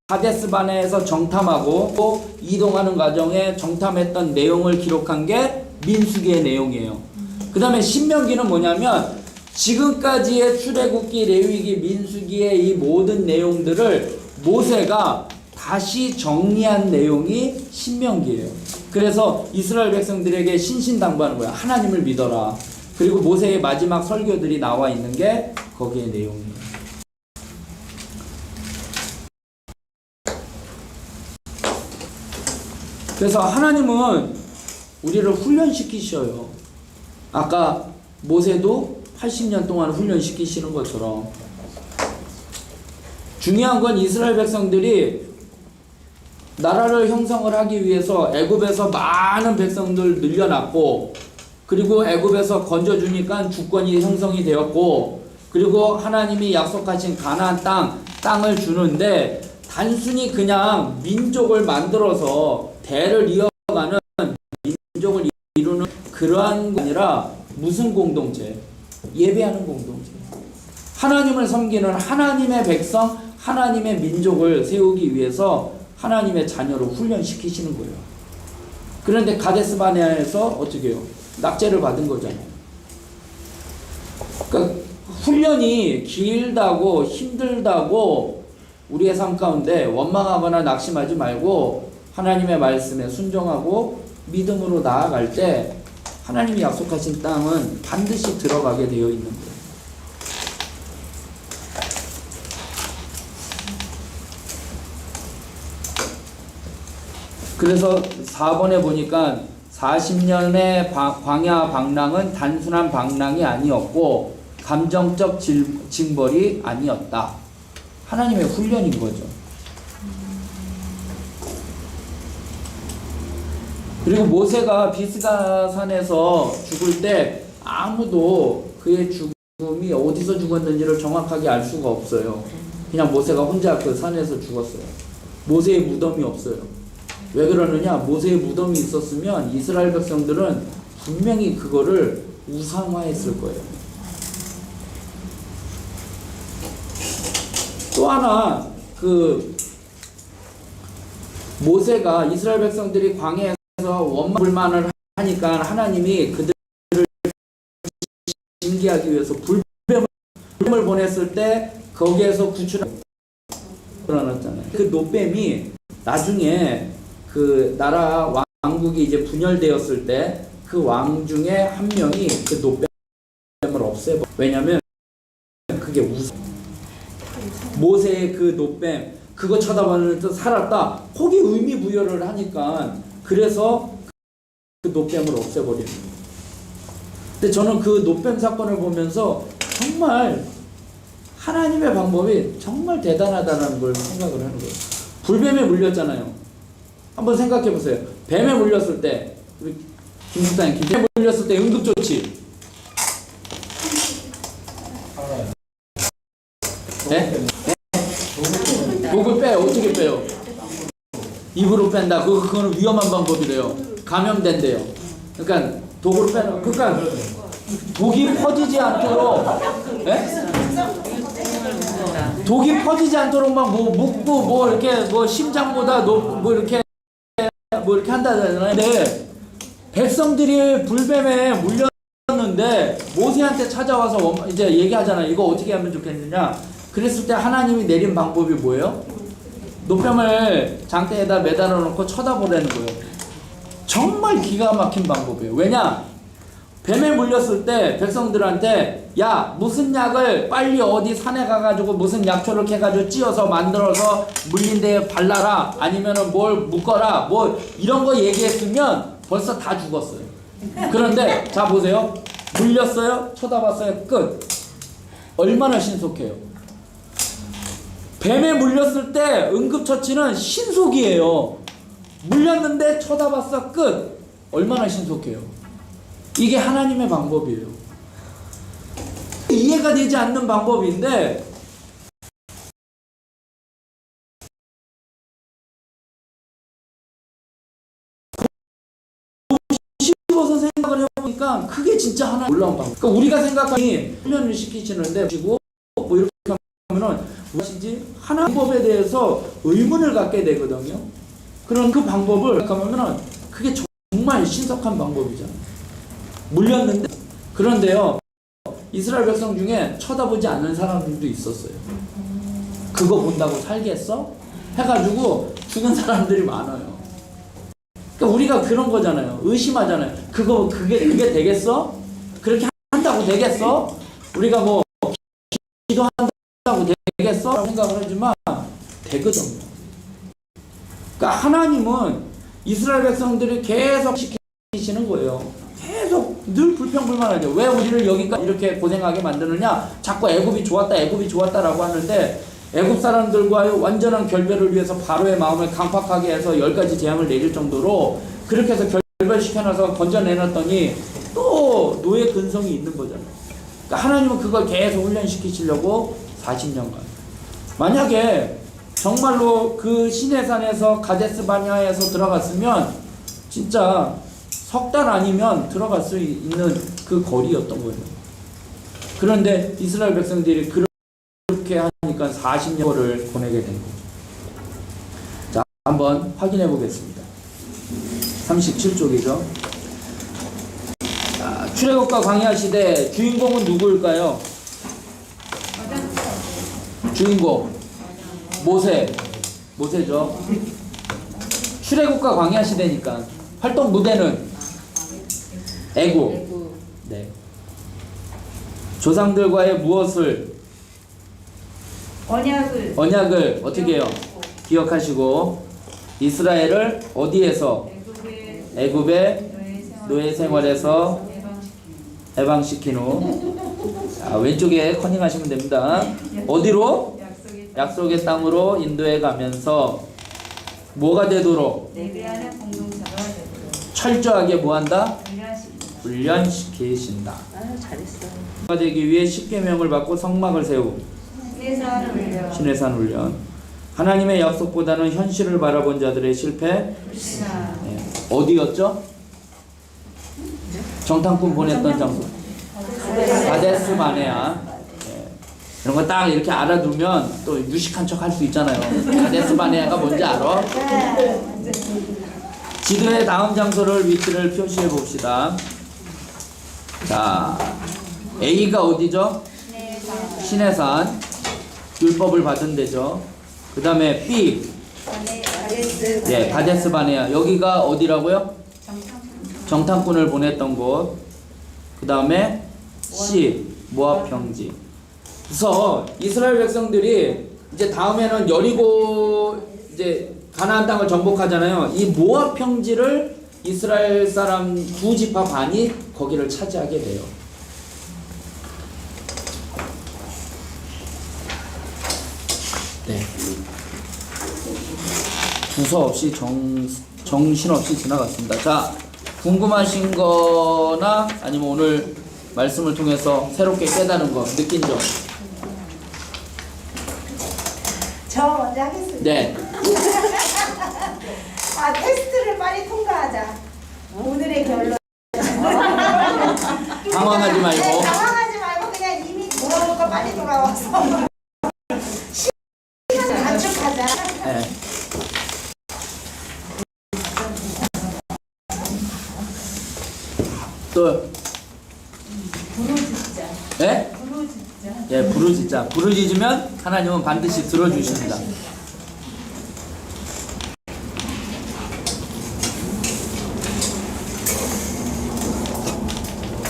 가데스 바네아에서 정탐하고 또 이동하는 과정에 정탐했던 내용을 기록한 게 민수기의 내용이에요. 그 다음에 신명기는 뭐냐면 지금까지의 출애굽기, 레위기, 민수기의 이 모든 내용들을 모세가 다시 정리한 내용이 신명기예요. 그래서 이스라엘 백성들에게 신신당부하는 거야. 하나님을 믿어라. 그리고 모세의 마지막 설교들이 나와 있는 게 거기에 내용이에요. 그래서 하나님은 우리를 훈련시키셔요. 아까 모세도 80년 동안 훈련시키시는 것처럼. 중요한 건 이스라엘 백성들이 나라를 형성을 하기 위해서 애굽에서 많은 백성들 늘려놨고, 그리고 애굽에서 건져주니까 주권이 형성이 되었고, 그리고 하나님이 약속하신 가나안 땅을 주는데, 단순히 그냥 민족을 만들어서 대를 이어가는 민족을 이루는 그러한 게 아니라 무슨 공동체? 예배하는 공동체. 하나님을 섬기는 하나님의 백성, 하나님의 민족을 세우기 위해서 하나님의 자녀로 훈련시키시는 거예요. 그런데 가데스바네아에서 어떻게 해요? 낙제를 받은 거잖아요. 그러니까 훈련이 길다고 힘들다고 우리의 삶 가운데 원망하거나 낙심하지 말고 하나님의 말씀에 순종하고 믿음으로 나아갈 때 하나님이 약속하신 땅은 반드시 들어가게 되어 있는 거예요. 그래서 4번에 보니까 40년의 광야 방랑은 단순한 방랑이 아니었고 감정적 징벌이 아니었다. 하나님의 훈련인 거죠. 그리고 모세가 비스가산에서 죽을 때 아무도 그의 죽음이 어디서 죽었는지를 정확하게 알 수가 없어요. 그냥 모세가 혼자 그 산에서 죽었어요. 모세의 무덤이 없어요. 왜 그러느냐? 모세의 무덤이 있었으면 이스라엘 백성들은 분명히 그거를 우상화했을 거예요. 또 하나, 모세가 이스라엘 백성들이 광야에서 원망불만을 하니까 하나님이 그들을 징계하기 위해서 불뱀을 보냈을 때 거기에서 구출을 일어났잖아요. 그 노뱀이 나중에 그 나라 왕국이 이제 분열되었을 때 그 왕 중에 한 명이 그 노뱀을 없애버. 왜냐면 그게 모세의 그 노뱀 그거 쳐다봤는데 살았다. 거기에 의미 부여를 하니까 그래서 그 노뱀을 없애버리는 거예요. 근데 저는 그 노뱀 사건을 보면서 정말 하나님의 방법이 정말 대단하다는 걸 생각을 하는 거예요. 불뱀에 물렸잖아요. 한번 생각해 보세요. 뱀에 물렸을 때, 우리 김국사님, 뱀에 물렸을 때 응급조치. 네? 목을 빼요. 어떻게 빼요? 입으로 뺀다. 그거는 위험한 방법이래요. 감염된대요. 그러니까 독으로 빼는. 그러니까 독이 퍼지지 않도록, 네? 독이 퍼지지 않도록 막 묶고 이렇게 심장보다 이렇게 한다잖아요. 근데 백성들이 불뱀에 물렸는데 모세한테 찾아와서 이제 얘기하잖아요. 이거 어떻게 하면 좋겠느냐? 그랬을 때 하나님이 내린 방법이 뭐예요? 노뱀을 장대에다 매달아 놓고 쳐다보라는 거예요. 정말 기가 막힌 방법이에요. 왜냐? 뱀에 물렸을 때 백성들한테 야 무슨 약을 빨리 어디 산에 가가지고 무슨 약초를 캐가지고 찧어서 만들어서 물린 데에 발라라 아니면은 뭘 묶어라 뭐 이런 거 얘기했으면 벌써 다 죽었어요. 그런데 자 보세요. 물렸어요. 쳐다봤어요. 끝. 얼마나 신속해요. 뱀에 물렸을 때 응급처치는 신속이에요. 물렸는데 쳐다봤어. 끝. 얼마나 신속해요. 이게 하나님의 방법이에요. 이해가 되지 않는 방법인데 씹어서 생각을 해보니까 그게 진짜 하나님 놀라운 방법. 그러니까 우리가 생각하니 훈련을 시키시는데 뭐 이렇게 하면은 무엇이지? 하나님 방법에 대해서 의문을 갖게 되거든요. 그런 그 방법을 생각하면은 그게 정말 신속한 방법이잖아요. 물렸는데 그런데요 이스라엘 백성 중에 쳐다보지 않는 사람들도 있었어요. 그거 본다고 살겠어? 해가지고 죽은 사람들이 많아요. 그러니까 우리가 그런 거잖아요. 의심하잖아요. 그게 되겠어? 그렇게 한다고 되겠어? 우리가 뭐 기도한다고 되겠어? 생각을 하지만 되거든요. 그러니까 하나님은 이스라엘 백성들이 계속 시키시는 거예요. 계속 늘 불평불만하죠. 왜 우리를 여기까지 이렇게 고생하게 만드느냐? 자꾸 애굽이 좋았다라고 하는데 애굽 사람들과의 완전한 결별을 위해서 바로의 마음을 강팍하게 해서 10가지 재앙을 내릴 정도로 그렇게 해서 결별시켜놔서 건져내놨더니 또 노예 근성이 있는 거잖아요. 그러니까 하나님은 그걸 계속 훈련시키시려고 40년간. 만약에 정말로 그 시내산에서 가데스 바네아에서 들어갔으면 진짜 석 달 아니면 들어갈 수 있는 그 거리였던 거예요. 그런데 이스라엘 백성들이 그렇게 하니까 40년을 보내게 된 거죠. 자, 한번 확인해 보겠습니다. 37쪽이죠. 출애굽과 광야 시대 주인공은 누구일까요? 주인공 모세죠. 출애굽과 광야 시대니까 활동 무대는 애굽. 네. 조상들과의 무엇을 언약을 어떻게 해요? 기억하시고 이스라엘을 어디에서 애굽의 노예 생활에서 해방시킨 후 왼쪽에 커닝하시면 됩니다. 어디로? 약속의 땅으로 인도해 가면서 뭐가 되도록? 예배하는 공동체가 되도록 철저하게 뭐한다? 훈련시킵니다. 훈련시키신다. 잘했어. 되기 위해 십계명을 받고 성막을 세우고 신의 산 훈련. 하나님의 약속보다는 현실을 바라본 자들의 실패. 네. 어디였죠? 정탐꾼 보냈던 장소. 가데스 바네아. 네. 이런 거 딱 이렇게 알아두면 또 유식한 척 할 수 있잖아요. 가데스 바네아가 뭔지 알아? 지도의 다음 장소를 위치를 표시해 봅시다. 자, A가 어디죠? 시내산. 율법을 받은 데죠. 그 다음에 B. 예, 가데스 바네아. 여기가 어디라고요? 정탐꾼을 보냈던 곳. 그 다음에 C. 모압 평지. 그래서 이스라엘 백성들이 이제 다음에는 여리고 이제 가나안 땅을 정복하잖아요. 이 모압 평지를 이스라엘 사람 두 지파 반이 거기를 차지하게 돼요. 네. 두서 없이 정신 없이 지나갔습니다. 자, 궁금하신 거나 아니면 오늘 말씀을 통해서 새롭게 깨달은 거, 느낀 점. 저 먼저 하겠습니다. 네. 테스트를 빨리 통과하자. 오늘의 결론. 당황하지 말고. 네, 당황하지 말고 그냥 이미 돌아올 거 빨리 돌아와서 시간 단축하자. 네. 또. 부르짖자. 네? 부르짖자. 예, 부르짖자. 부르짖으면 하나님은 반드시 들어주십니다.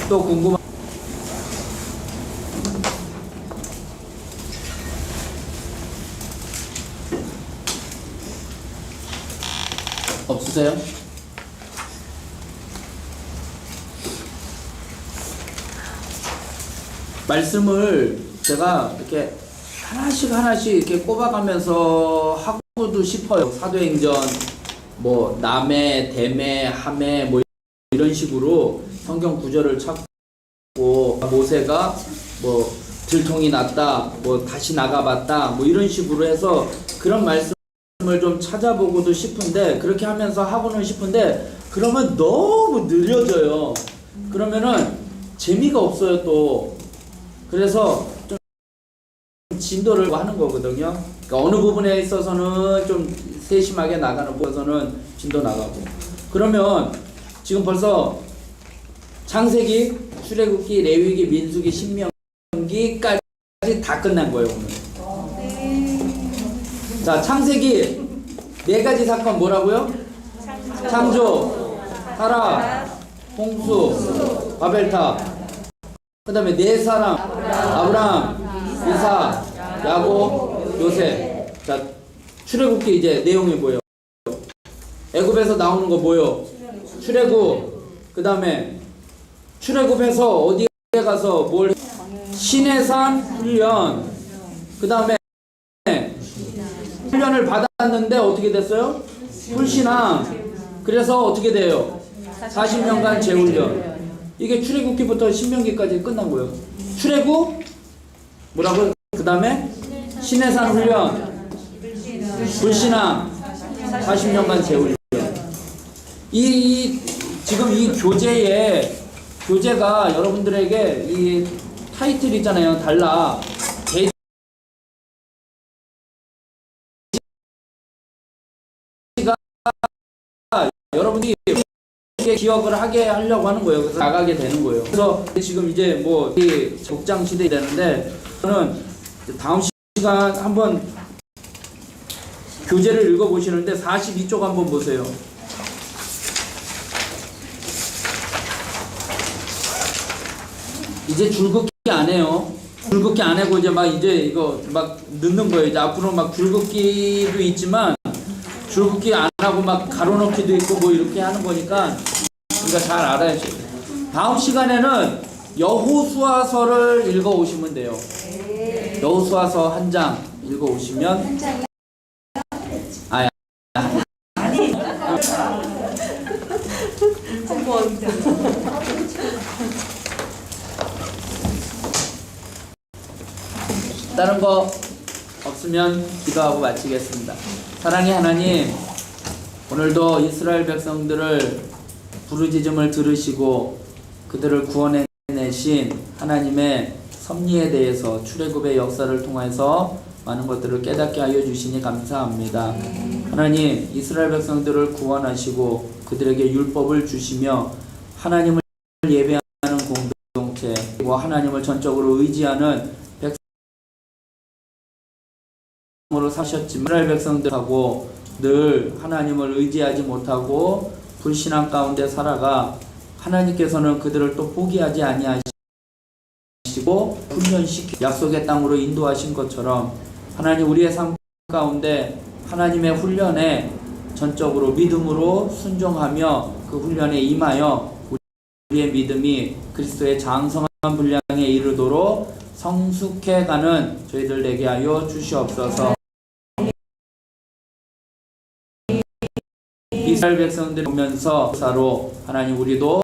또 궁금한 없으세요? 말씀을 제가 이렇게 하나씩 이렇게 꼽아가면서 하고도 싶어요. 사도행전, 뭐 남해, 대매, 함해, 뭐 이런 식으로 성경 구절을 찾고 모세가 뭐 들통이 났다, 뭐 다시 나가봤다, 뭐 이런 식으로 해서 그런 말씀을 좀 찾아보고도 싶은데 그렇게 하면서 하고는 싶은데 그러면 너무 느려져요. 그러면은 재미가 없어요 또. 그래서 좀 진도를 하는 거거든요. 그러니까 어느 부분에 있어서는 좀 세심하게 나가는 부분에서는 진도 나가고. 그러면 지금 벌써 창세기, 출애굽기, 레위기, 민수기, 신명기까지 다 끝난 거예요 오늘. 자, 창세기 4가지 사건 뭐라고요? 창조, 타락, 홍수, 바벨탑. 그 다음에 4사람, 아브라함, 이삭, 야곱, 요셉. 자, 출애굽기 이제 내용이 뭐예요? 애굽에서 나오는 거 뭐예요? 출애굽. 그 다음에 출애굽해서 어디에 가서 뭘 시내산 훈련. 그 다음에 훈련을 받았는데 어떻게 됐어요? 불신앙. 그래서 어떻게 돼요? 40년간 재훈련. 이게 출애굽기부터 신명기까지 끝난 거예요. 출애굽 뭐라고? 그 다음에 시내산 훈련, 불신앙, 40년간 재훈련. 지금 이 교재가 여러분들에게 이 타이틀 있잖아요. 달라. 여러분이 기억을 하게 하려고 하는 거예요. 그래서 나가게 되는 거예요. 그래서 지금 이제 뭐 복장 시대이 되는데 저는 다음 시간 한번 교재를 읽어 보시는데 42쪽 한번 보세요. 이제 줄긋기 안 해요. 줄긋기 안 하고 이제 이거 막 넣는 거예요. 이제 앞으로 막 줄긋기도 있지만 줄긋기 안 하고 막 가로넣기도 있고 뭐 이렇게 하는 거니까 우리가 잘 알아야죠. 다음 시간에는 여호수아서를 읽어 오시면 돼요. 여호수아서 한 장 읽어 오시면 다른 거 없으면 기도하고 마치겠습니다. 사랑의 하나님, 오늘도 이스라엘 백성들을 부르짖음을 들으시고 그들을 구원해내신 하나님의 섭리에 대해서 출애굽의 역사를 통해서 많은 것들을 깨닫게 하여 주시니 감사합니다. 하나님, 이스라엘 백성들을 구원하시고 그들에게 율법을 주시며 하나님을 예배하는 공동체 그리고 하나님을 전적으로 의지하는 백성으로 사셨지만 이스라엘 백성들하고 늘 하나님을 의지하지 못하고 불신앙 가운데 살아가 하나님께서는 그들을 또 포기하지 아니하시고 훈련시키 약속의 땅으로 인도하신 것처럼 하나님 우리의 삶 가운데 하나님의 훈련에 전적으로 믿음으로 순종하며 그 훈련에 임하여 우리의 믿음이 그리스도의 장성한 분량에 이르도록 성숙해가는 저희들 되게 하여 주시옵소서. 이스라엘 백성들을 보면서 사로 하나님 우리도